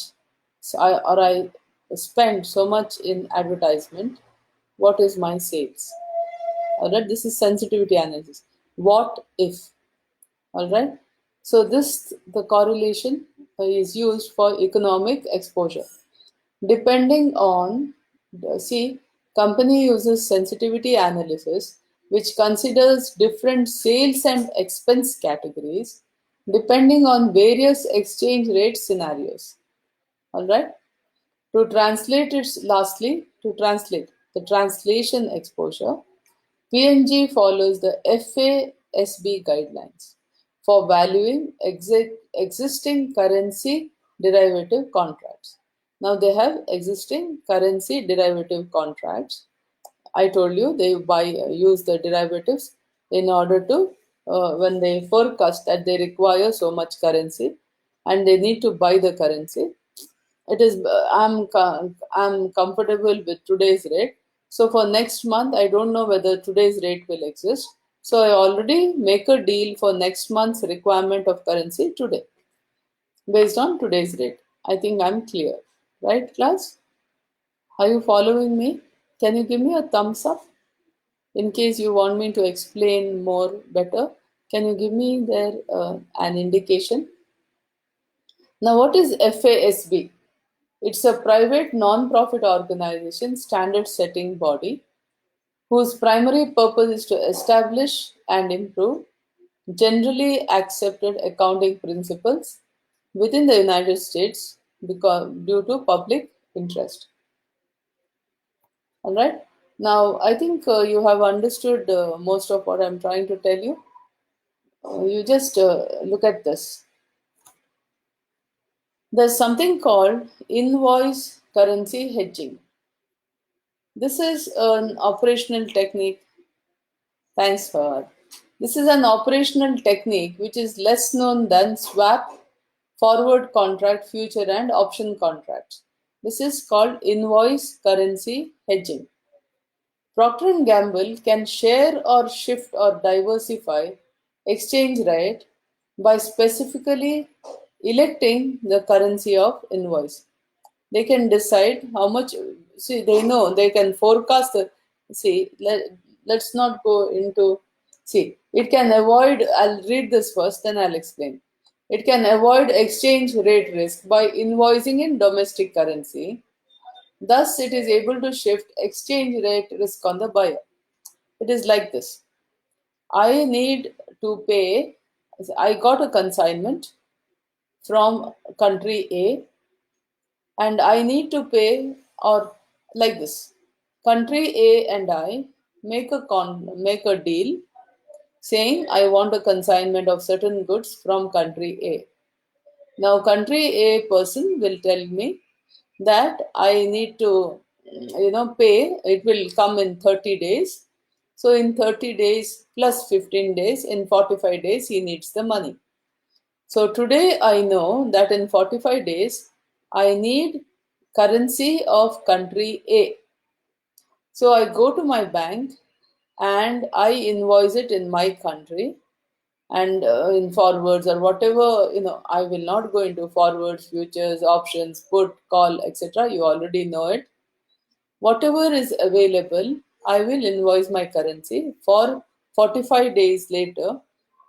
or I spend so much in advertisement, what is my sales? All right, this is sensitivity analysis. What if? All right, so this the correlation is used for economic exposure. Depending on, see, company uses sensitivity analysis, which considers different sales and expense categories depending on various exchange rate scenarios. All right. To translate the translation exposure, PNG follows the FASB guidelines for valuing existing currency derivative contracts. Now they have existing currency derivative contracts. I told you they use the derivatives in order to when they forecast that they require so much currency and they need to buy the currency. It is I'm comfortable with today's rate. So for next month, I don't know whether today's rate will exist. So I already make a deal for next month's requirement of currency today based on today's rate. I think I'm clear, right, class? Are you following me? Can you give me a thumbs up in case you want me to explain more better? Can you give me there an indication? Now, what is FASB? It's a private non-profit organization standard setting body whose primary purpose is to establish and improve generally accepted accounting principles within the United States because due to public interest. All right. Now, I think you have understood most of what I'm trying to tell you. You just look at this. There's something called invoice currency hedging. This is an operational technique. Thanks for. This is an operational technique which is less known than swap forward contract, future, and option contracts. This is called invoice currency hedging. Procter and Gamble can share or shift or diversify exchange rate by specifically electing the currency of invoice. They can decide how much. See, they know they can forecast the. See, let's not go into. See, it can avoid. I'll read this first, then I'll explain. It can avoid exchange rate risk by invoicing in domestic currency. Thus, it is able to shift exchange rate risk on the buyer. It is like this. I need to pay. I got a consignment from country A and I need to pay, or like this. Country A and I make a deal saying I want a consignment of certain goods from country A. Now country A person will tell me that I need to pay. It will come in 30 days. So in 30 days plus 15 days, in 45 days he needs the money. So today I know that in 45 days I need currency of country A. So I go to my bank and I invoice it in my country, and in forwards or whatever, I will not go into forwards, futures, options, put, call, etc. You already know it. Whatever is available, I will invoice my currency for 45 days later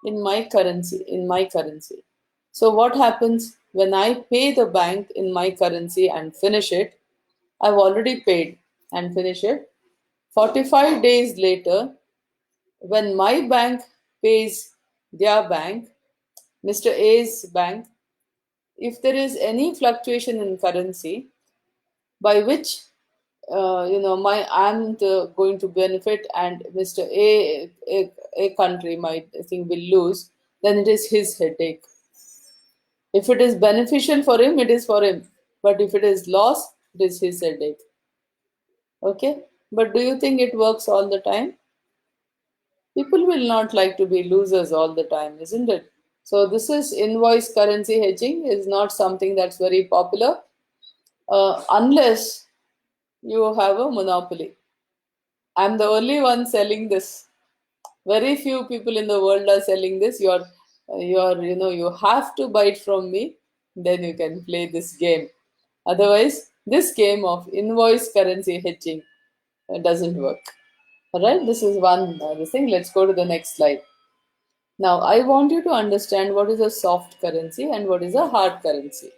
in my currency. So what happens when I pay the bank in my currency and finish it? I've already paid and finish it. 45 days later, when my bank pays their bank, Mr. A's bank, if there is any fluctuation in currency by which my I'm going to benefit and Mr. A country might I think will lose, then it is his headache. If it is beneficial for him, it is for him. But if it is loss, it is his headache. Okay? But do you think it works all the time? People will not like to be losers all the time, isn't it? So this is invoice currency hedging is not something that's very popular unless you have a monopoly. I'm the only one selling this. Very few people in the world are selling this. You have to buy it from me, then you can play this game. Otherwise, this game of invoice currency hedging doesn't work. All right, this is one this thing. Let's go to the next slide. Now, I want you to understand what is a soft currency and what is a hard currency.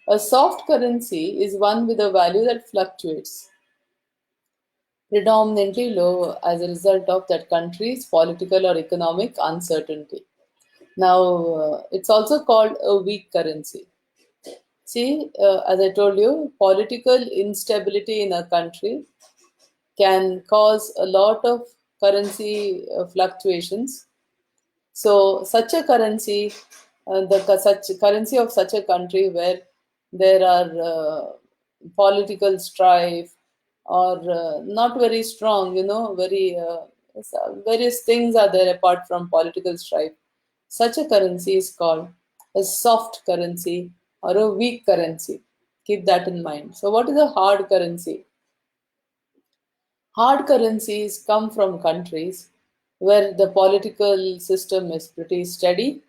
A soft currency is one with a value that fluctuates, predominantly low as a result of that country's political or economic uncertainty. Now, it's also called a weak currency. See, as I told you, political instability in a country can cause a lot of currency fluctuations. So, such a currency, such currency of such a country where there are political strife or not very strong, various things are there apart from political strife. Such a currency is called a soft currency or a weak currency. Keep that in mind. So, what is a hard currency? Hard currencies come from countries where the political system is pretty steady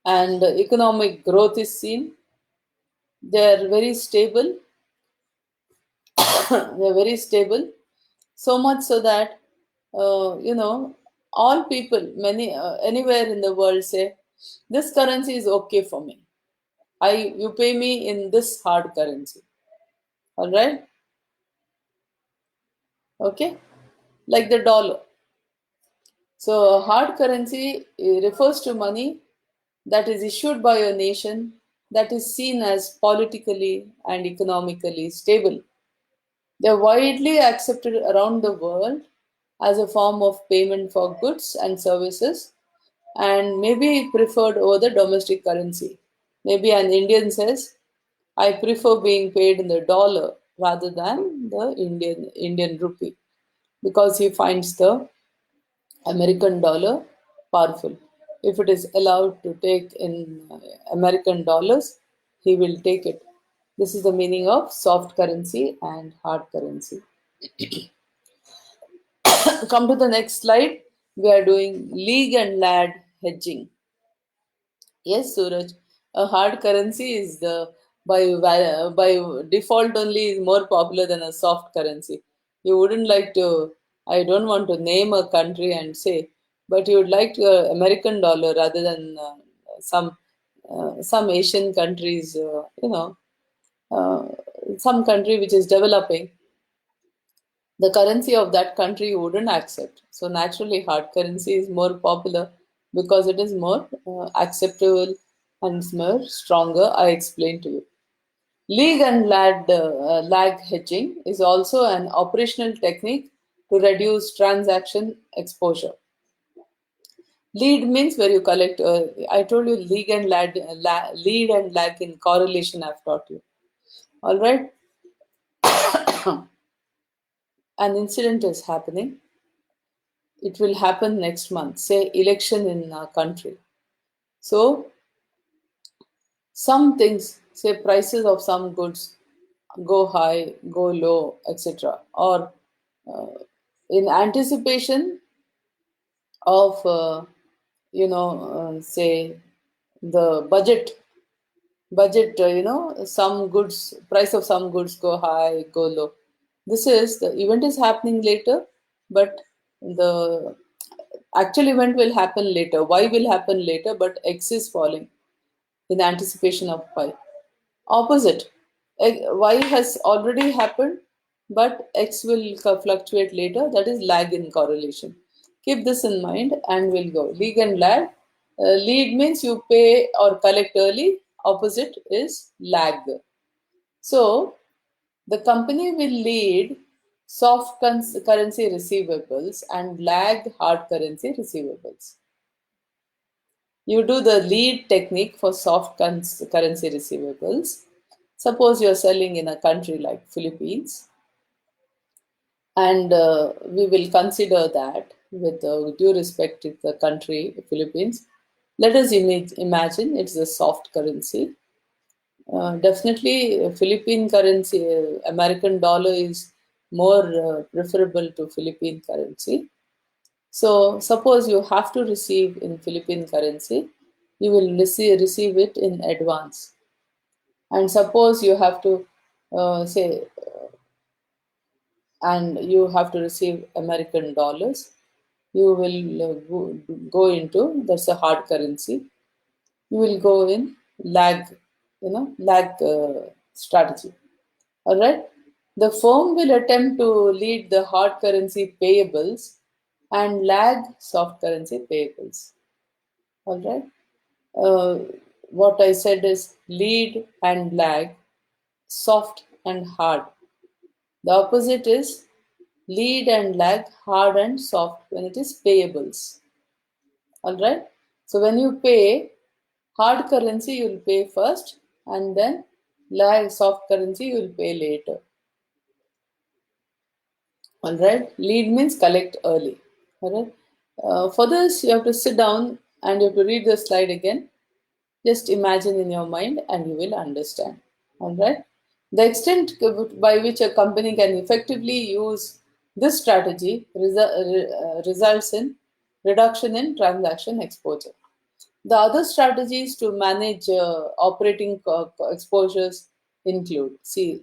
and economic growth is seen. They are very stable. They are very stable, so much so that all people, many anywhere in the world say, this currency is okay for me. You pay me in this hard currency. All right, okay, like the dollar. So hard currency refers to money that is issued by a nation that is seen as politically and economically stable. They are widely accepted around the world as a form of payment for goods and services and may be preferred over the domestic currency. Maybe an Indian says, I prefer being paid in the dollar rather than the Indian rupee because he finds the American dollar powerful. If it is allowed to take in American dollars, he will take it. This is the meaning of soft currency and hard currency. Come to the next slide. We are doing league and lag hedging. Yes, Suraj. A hard currency is the by default only is more popular than a soft currency. You wouldn't like to. I don't want to name a country and say, but you would like to American dollar rather than some Asian countries. Uh, some country which is developing, the currency of that country you wouldn't accept. So naturally, hard currency is more popular because it is more acceptable and it's more stronger. I explained to you. League and lag hedging is also an operational technique to reduce transaction exposure. Lead means where you collect. I told you lead and lag in correlation. I've taught you. All right, an incident is happening. It will happen next month. Say election in a country. So some things, say prices of some goods go high, go low, etc. Or uh, in anticipation of, say the budget, some goods, price of some goods go high, go low. This is the event is happening later, but the actual event will happen later. Y will happen later, but X is falling in anticipation of Y. Opposite. Y has already happened, but X will fluctuate later. That is lag in correlation. Keep this in mind and we'll go. Lead and lag. Lead means you pay or collect early. Opposite is lag. So the company will lead soft currency receivables and lag hard currency receivables. You do the lead technique for soft currency receivables. Suppose you're selling in a country like Philippines, and we will consider that with due respect to the country Philippines. Let us imagine it's a soft currency. Definitely, Philippine currency, American dollar is more preferable to Philippine currency. So, suppose you have to receive in Philippine currency, you will receive it in advance. And suppose you have to say, and you have to receive American dollars, you will go into that's a hard currency. You will go in lag strategy. All right. The firm will attempt to lead the hard currency payables and lag soft currency payables. All right. Uh, what I said is lead and lag, soft and hard. The opposite is lead and lag, hard and soft when it is payables. All right. So when you pay hard currency, you will pay first, and then lag soft currency you will pay later. All right. Lead means collect early. All right. For this, you have to sit down and you have to read the slide again. Just imagine in your mind, and you will understand. All right. The extent by which a company can effectively use this strategy results in reduction in transaction exposure. The other strategies to manage operating exposures include, see,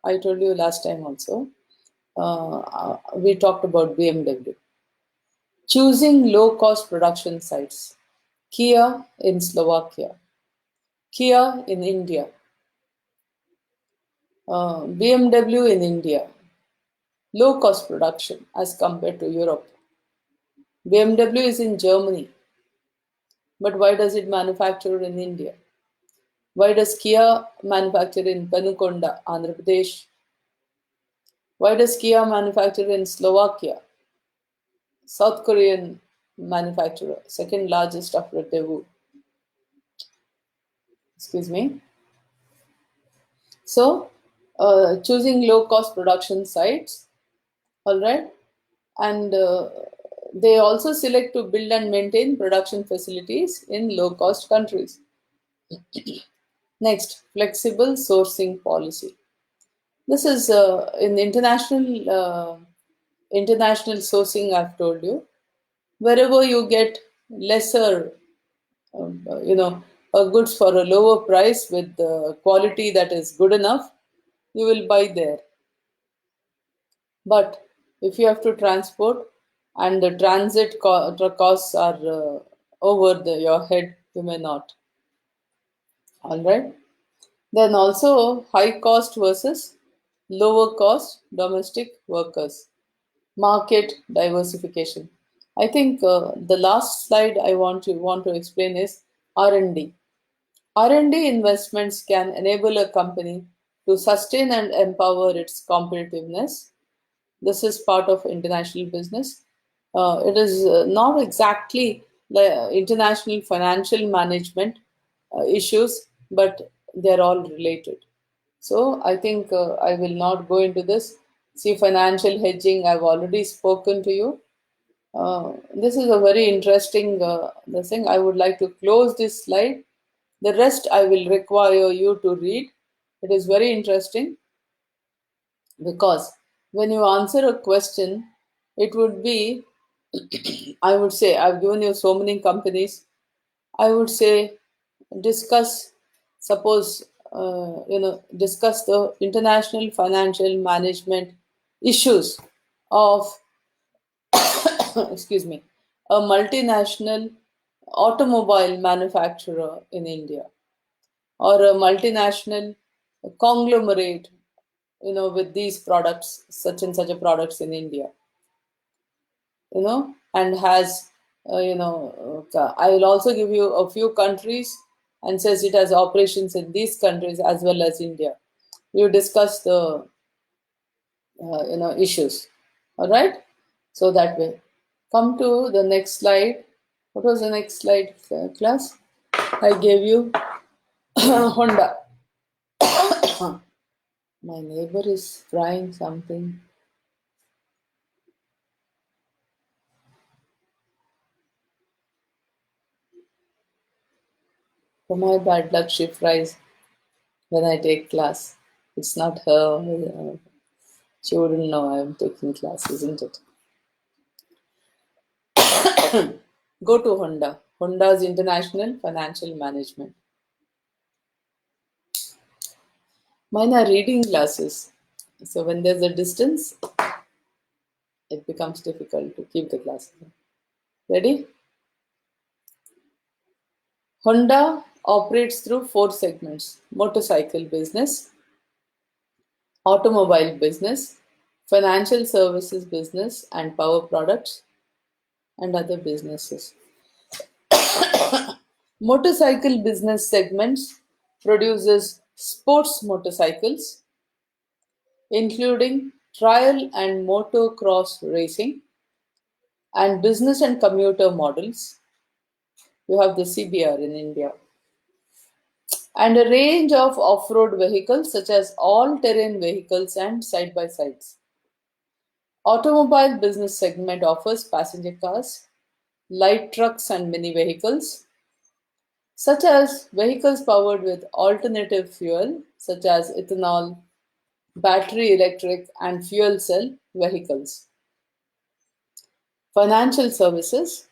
I told you last time also, we talked about BMW. Choosing low cost production sites. Kia in Slovakia, Kia in India, BMW in India, low cost production as compared to Europe. BMW is in Germany, but why does it manufacture in India? Why does Kia manufacture in Panukonda, Andhra Pradesh? Why does Kia manufacture in Slovakia? South Korean manufacturer, second largest after Daewoo. Excuse me. So, choosing low cost production sites, all right, and They also select to build and maintain production facilities in low-cost countries. Next, flexible sourcing policy. This is in international sourcing. I've told you, wherever you get lesser, goods for a lower price with the quality that is good enough, you will buy there. But if you have to transport and the costs are over your head, you may not. All right. Then also high cost versus lower cost domestic workers. Market diversification. I think the last slide I want to explain is R&D. R&D investments can enable a company to sustain and empower its competitiveness. This is part of international business. It is not exactly the international financial management issues, but they're all related. So I think I will not go into this. See, financial hedging, I've already spoken to you. This is a very interesting thing. I would like to close this slide. The rest I will require you to read. It is very interesting because when you answer a question, it would be, I would say, I've given you so many companies. I would say, discuss, suppose, discuss the international financial management issues of, excuse me, a multinational automobile manufacturer in India or a multinational conglomerate, with these products, such and such a products in India, and has, I will also give you a few countries and says it has operations in these countries as well as India. You discuss the, issues. All right. So that way, come to the next slide. What was the next slide, class? I gave you Honda. My neighbor is frying something. For my bad luck, she fries when I take class. It's not her. She wouldn't know I'm taking class, isn't it? Go to Honda. Honda's International Financial Management. Mine are reading glasses. So when there's a distance, it becomes difficult to keep the glasses on. Ready? Honda operates through four segments: motorcycle business, automobile business, financial services business, and power products and other businesses. Motorcycle business segments produces sports motorcycles, including trial and motocross racing, and business and commuter models. You have the CBR in India. And a range of off-road vehicles such as all-terrain vehicles and side-by-sides. Automobile business segment offers passenger cars, light trucks and mini vehicles, such as vehicles powered with alternative fuel such as ethanol, battery electric and fuel cell vehicles. Financial services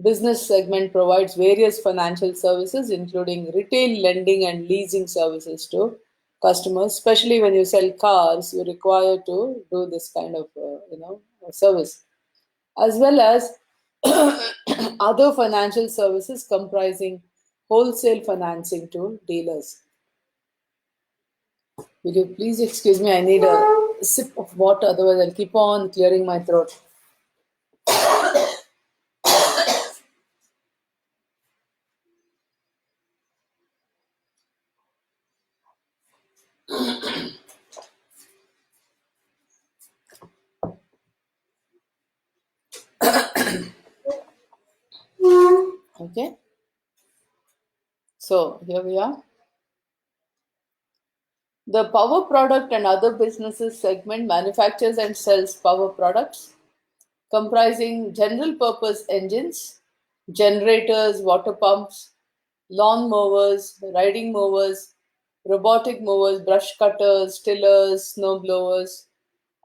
business segment provides various financial services, including retail lending and leasing services to customers. Especially when you sell cars, you're required to do this kind of service, as well as other financial services comprising wholesale financing to dealers. Will you please excuse me? I need a sip of water, otherwise I'll keep on clearing my throat. Okay. So here we are. The power product and other businesses segment manufactures and sells power products, comprising general purpose engines, generators, water pumps, lawn mowers, riding mowers, robotic mowers, brush cutters, tillers, snow blowers,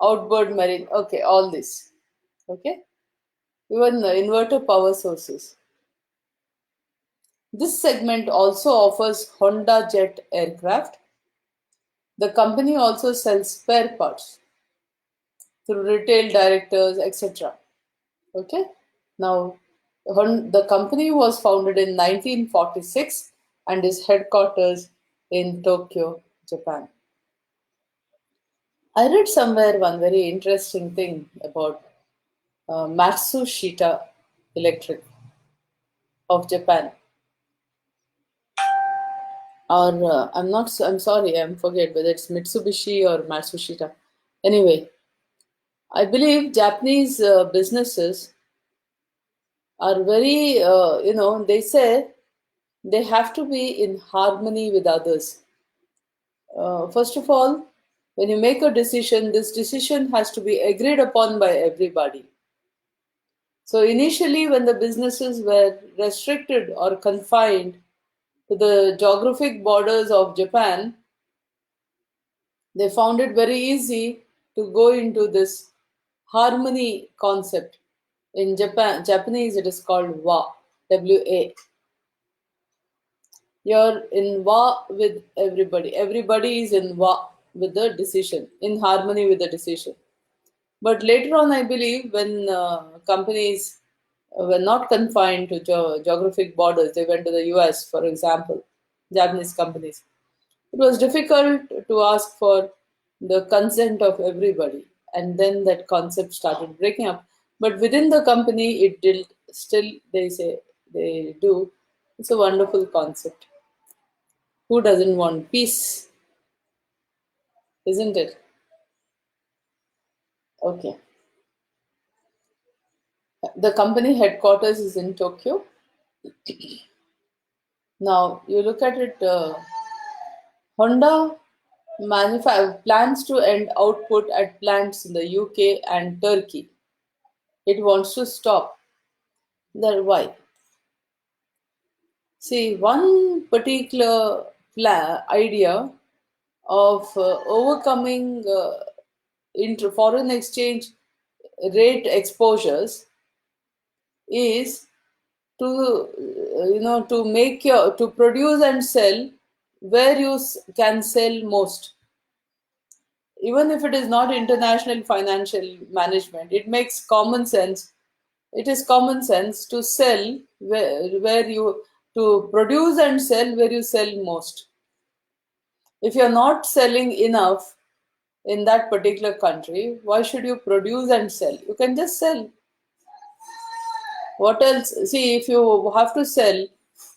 outboard marine. Okay, all this. Okay, even inverter power sources. This segment also offers Honda jet aircraft. The company also sells spare parts through retail directors, etc. Okay. Now, the company was founded in 1946 and is headquarters in Tokyo, Japan. I read somewhere one very interesting thing about Matsushita Electric of Japan. Or I'm not. I'm sorry. I'm forget whether it's Mitsubishi or Matsushita. Anyway, I believe Japanese businesses are very. They say they have to be in harmony with others. First of all, when you make a decision, this decision has to be agreed upon by everybody. So initially, when the businesses were restricted or confined to the geographic borders of Japan, they found it very easy to go into this harmony concept. In Japanese, it is called wa, W-A. You're in wa with everybody. Everybody is in wa with the decision, in harmony with the decision. But later on, I believe when companies were not confined to geographic borders, they went to the US, for example, Japanese companies. It was difficult to ask for the consent of everybody, and then that concept started breaking up. But within the company, it did still, they say, they do. It's a wonderful concept. Who doesn't want peace, isn't it? Okay. The company headquarters is in Tokyo. Now, you look at it, Honda plans to end output at plants in the UK and Turkey. It wants to stop. Why? See, one particular idea of overcoming foreign exchange rate exposures is to to produce and sell where you can sell most. Even if it is not international financial management, it makes common sense. It is common sense to sell where you to produce and sell where you sell most. If you're not selling enough in that particular country, why should you produce and sell? You can just sell. What else? See, if you have to sell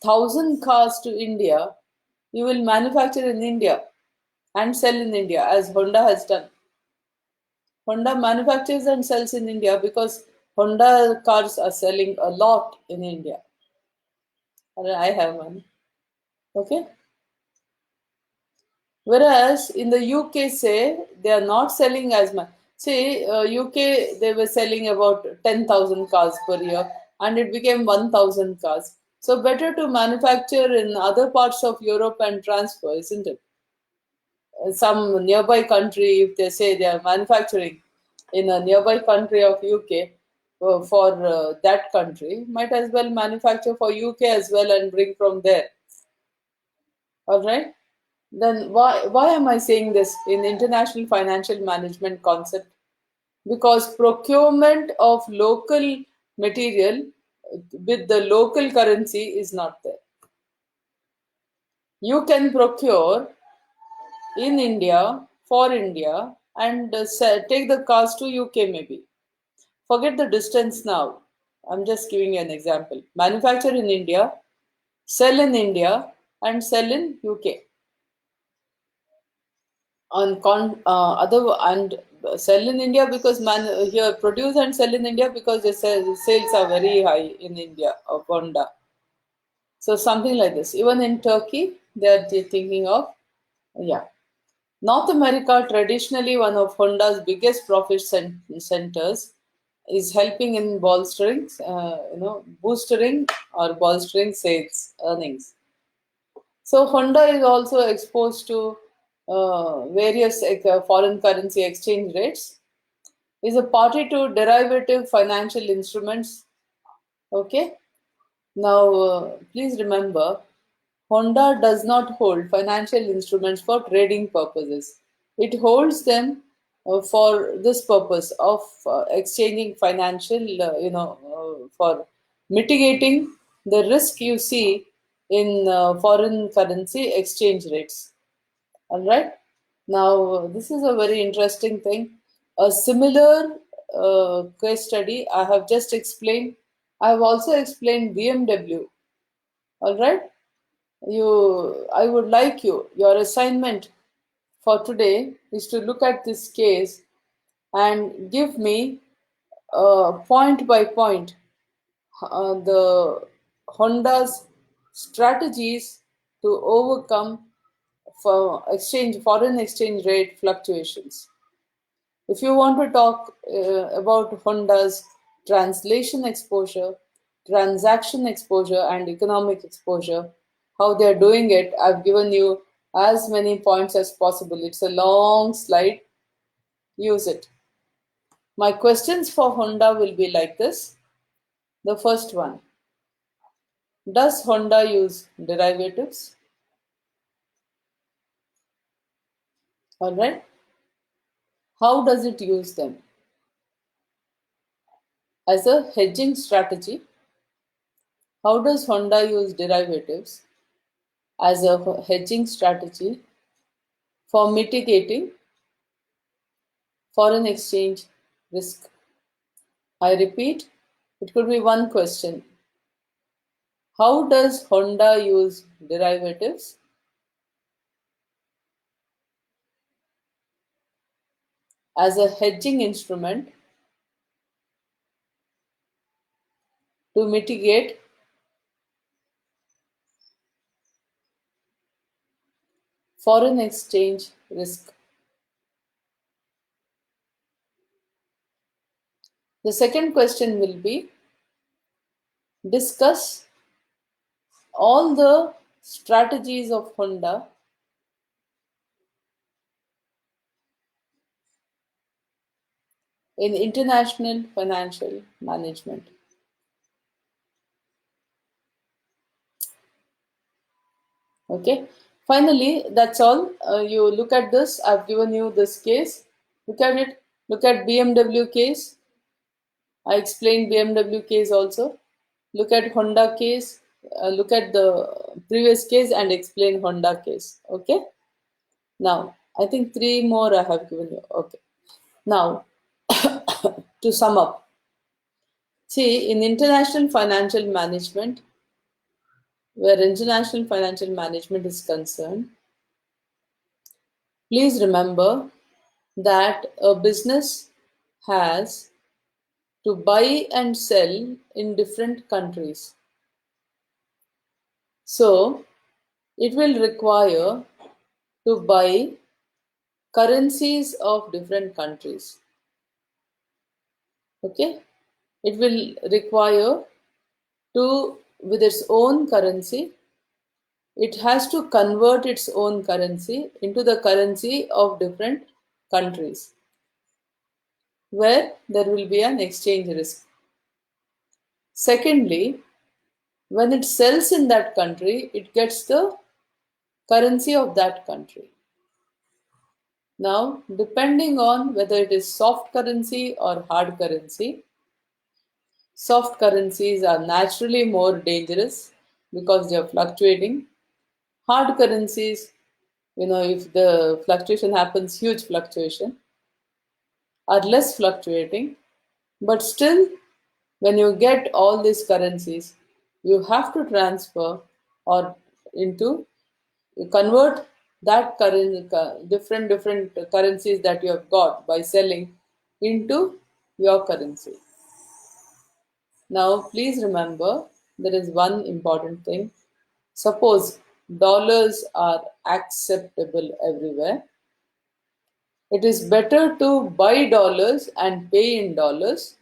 1,000 cars to India, you will manufacture in India and sell in India, as Honda has done. Honda manufactures and sells in India because Honda cars are selling a lot in India. I have one. Okay. Whereas in the UK, say they are not selling as much. Say UK, they were selling about 10,000 cars per year, and it became 1,000 cars. So better to manufacture in other parts of Europe and transfer, isn't it? Some nearby country, if they say they are manufacturing in a nearby country of UK for that country, might as well manufacture for UK as well and bring from there. All right. Then why am I saying this in international financial management concept? Because procurement of local material with the local currency is not there. You can procure in India for India and take the cars to UK maybe. Forget the distance now. I'm just giving you an example. Manufacture in India, sell in India, and sell in UK. Other and sell in India because here produce and sell in India because the sales are very high in India of Honda. So something like this. Even in Turkey, they are thinking of yeah. North America, traditionally one of Honda's biggest profit centers, is helping in bolstering, boosting or bolstering sales earnings. So Honda is also exposed to various foreign currency exchange rates. Is a party to derivative financial instruments. Okay. Now, please remember, Honda does not hold financial instruments for trading purposes. It holds them for this purpose of exchanging financial, for mitigating the risk you see in foreign currency exchange rates. All right. Now, this is a very interesting thing. A similar case study I have just explained. I have also explained BMW. All right. I would like your assignment for today is to look at this case and give me point by point the Honda's strategies to overcome foreign exchange rate fluctuations. If you want to talk about Honda's translation exposure, transaction exposure, and economic exposure, how they're doing it, I've given you as many points as possible. It's a long slide. Use it. My questions for Honda will be like this. The first one: does Honda use derivatives? All right. How does it use them? As a hedging strategy, how does Honda use derivatives as a hedging strategy for mitigating foreign exchange risk? I repeat, it could be one question. How does Honda use derivatives as a hedging instrument to mitigate foreign exchange risk? The second question will be: discuss all the strategies of Honda in international financial management. Okay. Finally, that's all. You look at this. I've given you this case. Look at it. Look at BMW case. I explained BMW case also. Look at Honda case. Look at the previous case and explain Honda case. Okay. Now, I think three more I have given you. Okay. Now, to sum up, see, in international financial management, where international financial management is concerned, please remember that a business has to buy and sell in different countries. So, it will require to buy currencies of different countries. Okay? It will require to, with its own currency, it has to convert its own currency into the currency of different countries where there will be an exchange risk. Secondly, when it sells in that country, it gets the currency of that country. Now, depending on whether it is soft currency or hard currency, soft currencies are naturally more dangerous because they are fluctuating. Hard currencies, if the fluctuation happens, huge fluctuation, are less fluctuating. But still, when you get all these currencies, you have to transfer or into you convert that different currencies that you have got by selling into your currency. Now, please remember there is one important thing. Suppose dollars are acceptable everywhere. It is better to buy dollars and pay in dollars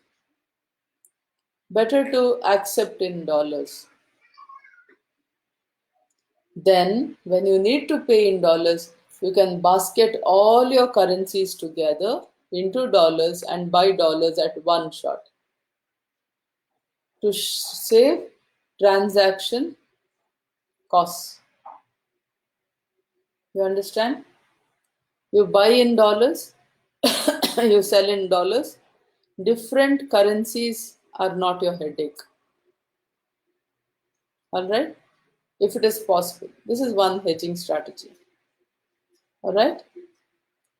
better to accept in dollars. Then, when you need to pay in dollars, you can basket all your currencies together into dollars and buy dollars at one shot to save transaction costs. You understand? You buy in dollars, you sell in dollars. Different currencies are not your headache. All right? If it is possible. This is one hedging strategy. All right?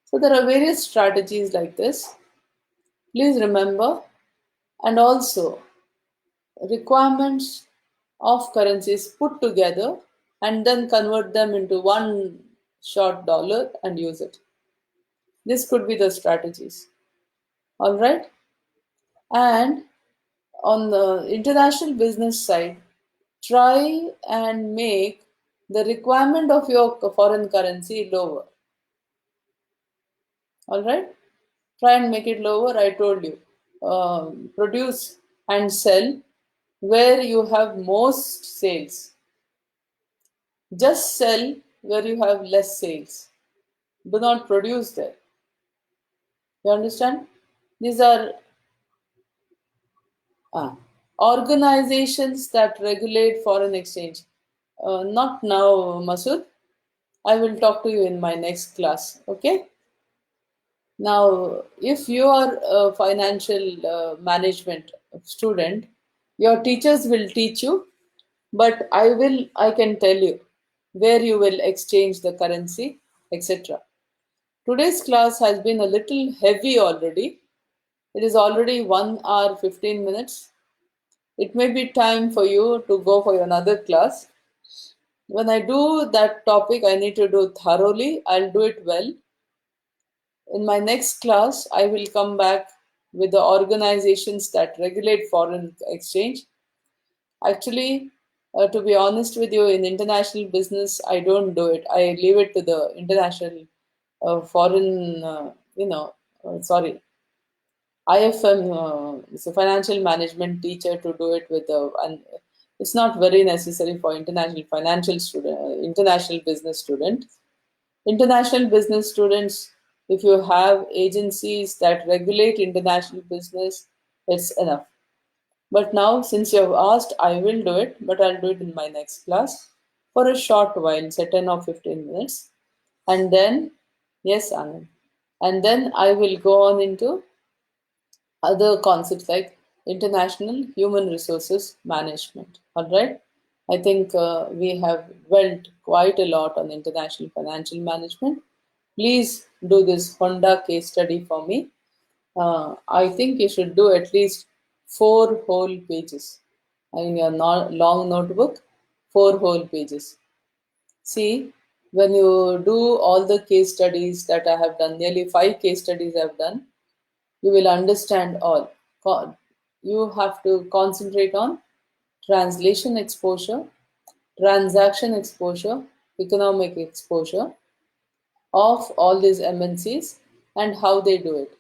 So there are various strategies like this. Please remember, and also requirements of currencies put together and then convert them into one short dollar and use it. This could be the strategies. All right? And on the international business side, try and make the requirement of your foreign currency lower. All right? Try and make it lower. I told you. Produce and sell where you have most sales. Just sell where you have less sales. Do not produce there. You understand? These are organizations that regulate foreign exchange. Not now, Masood. I will talk to you in my next class. Okay? Now, if you are a financial management student, your teachers will teach you, but I can tell you where you will exchange the currency, etc. Today's class has been a little heavy already. It is already 1 hour 15 minutes. It may be time for you to go for another class. When I do that topic, I need to do thoroughly. I'll do it well. In my next class, I will come back with the organizations that regulate foreign exchange. Actually, to be honest with you, in international business, I don't do it. I leave it to the international foreign, IFM, it's a financial management teacher to do it with and it's not very necessary for international financial student, international business student. International business students, if you have agencies that regulate international business, it's enough. But now, since you have asked, I will do it, but I'll do it in my next class for a short while, say 10 or 15 minutes. And then, yes, Anand. And then I will go on into other concepts like international human resources management. All right. I think we have dwelt quite a lot on international financial management. Please do this Honda case study for me. I think you should do at least 4 whole pages in your long notebook, 4 whole pages. See, when you do all the case studies that I have done, nearly 5 case studies I've done, you will understand all. You have to concentrate on translation exposure, transaction exposure, economic exposure of all these MNCs and how they do it.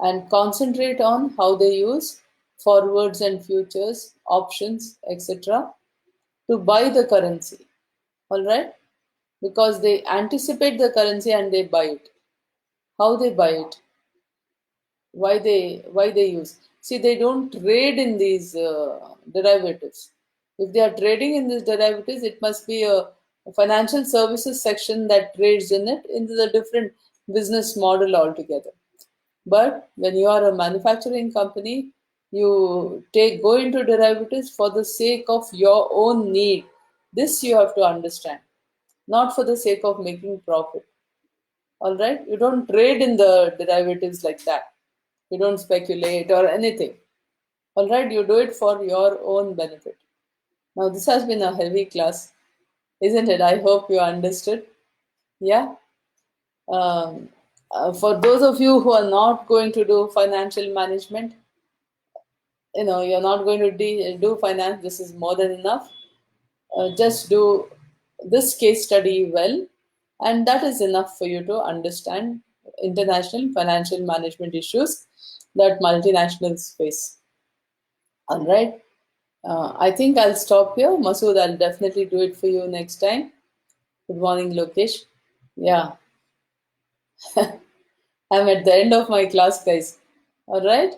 And concentrate on how they use forwards and futures, options, etc. to buy the currency. All right? Because they anticipate the currency and they buy it. How they buy it? Why they use, see, they don't trade in these derivatives. If they are trading in these derivatives, it must be a financial services section that trades in it into the different business model altogether. But when you are a manufacturing company, you go into derivatives for the sake of your own need. This you have to understand, not for the sake of making profit. All right, you don't trade in the derivatives like that. You don't speculate or anything. All right, you do it for your own benefit. Now, this has been a heavy class, isn't it? I hope you understood. Yeah. Um, for those of you who are not going to do financial management, you're not going to do finance, this is more than enough. Just do this case study well, and that is enough for you to understand international financial management issues that multinationals face. All right. I think I'll stop here. Masood, I'll definitely do it for you next time. Good morning, Lokesh. Yeah, I'm at the end of my class, guys. All right.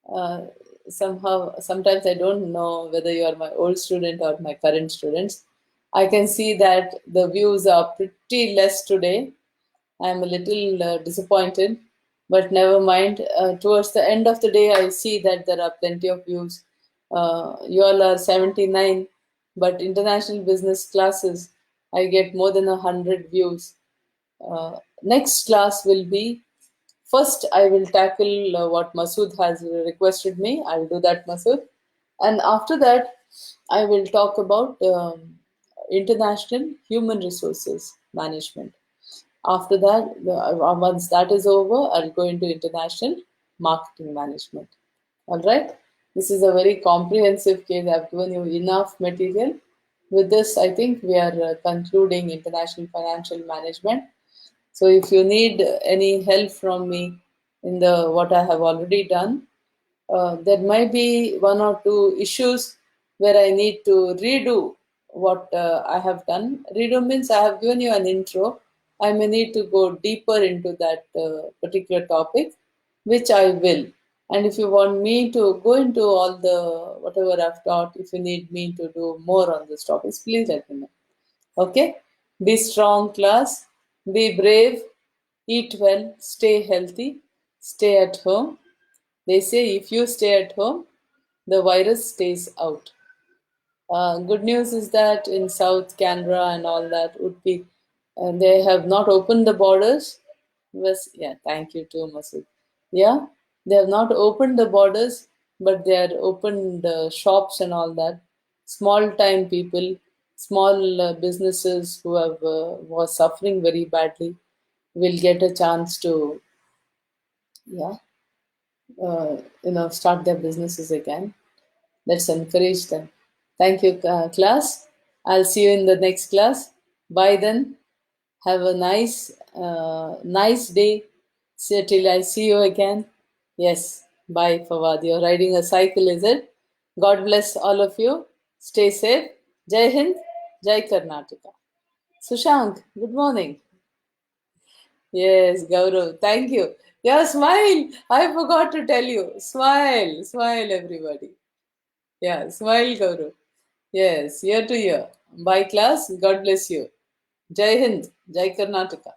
Uh, Sometimes I don't know whether you are my old student or my current students. I can see that the views are pretty less today. I'm a little disappointed, but never mind. Towards the end of the day, I see that there are plenty of views. You all are 79, but international business classes, I get more than 100 views. Next class will be first, I will tackle what Masood has requested me. I'll do that, Masood. And after that, I will talk about international human resources management. After that, once that is over, I'll go into international marketing management. All right. This is a very comprehensive case. I've given you enough material. With this, I think we are concluding international financial management. So if you need any help from me in the what I have already done, there might be one or two issues where I need to redo what I have done. Redo means I have given you an intro. I may need to go deeper into that particular topic, which I will. And if you want me to go into all the whatever I've taught, if you need me to do more on this topic, please let me know. Okay? Be strong, class. Be brave. Eat well. Stay healthy. Stay at home. They say if you stay at home, the virus stays out. Good news is that in South Canberra and all that would be, they have not opened the borders. Yeah, thank you too, Masood. Yeah, they have not opened the borders, but they are opened shops and all that. Small time people, small businesses who have was suffering very badly will get a chance to, yeah, start their businesses again. Let's encourage them. Thank you, class. I'll see you in the next class. Bye then. Have a nice day. See till I see you again. Yes. Bye, Fawad. You're riding a cycle, is it? God bless all of you. Stay safe. Jai Hind. Jai Karnataka. Sushank, good morning. Yes, Gaurav. Thank you. Yeah, smile. I forgot to tell you. Smile. Smile, everybody. Yeah, smile, Gaurav. Yes, year to year. Bye, class. God bless you. Jai Hind. Jai Karnataka.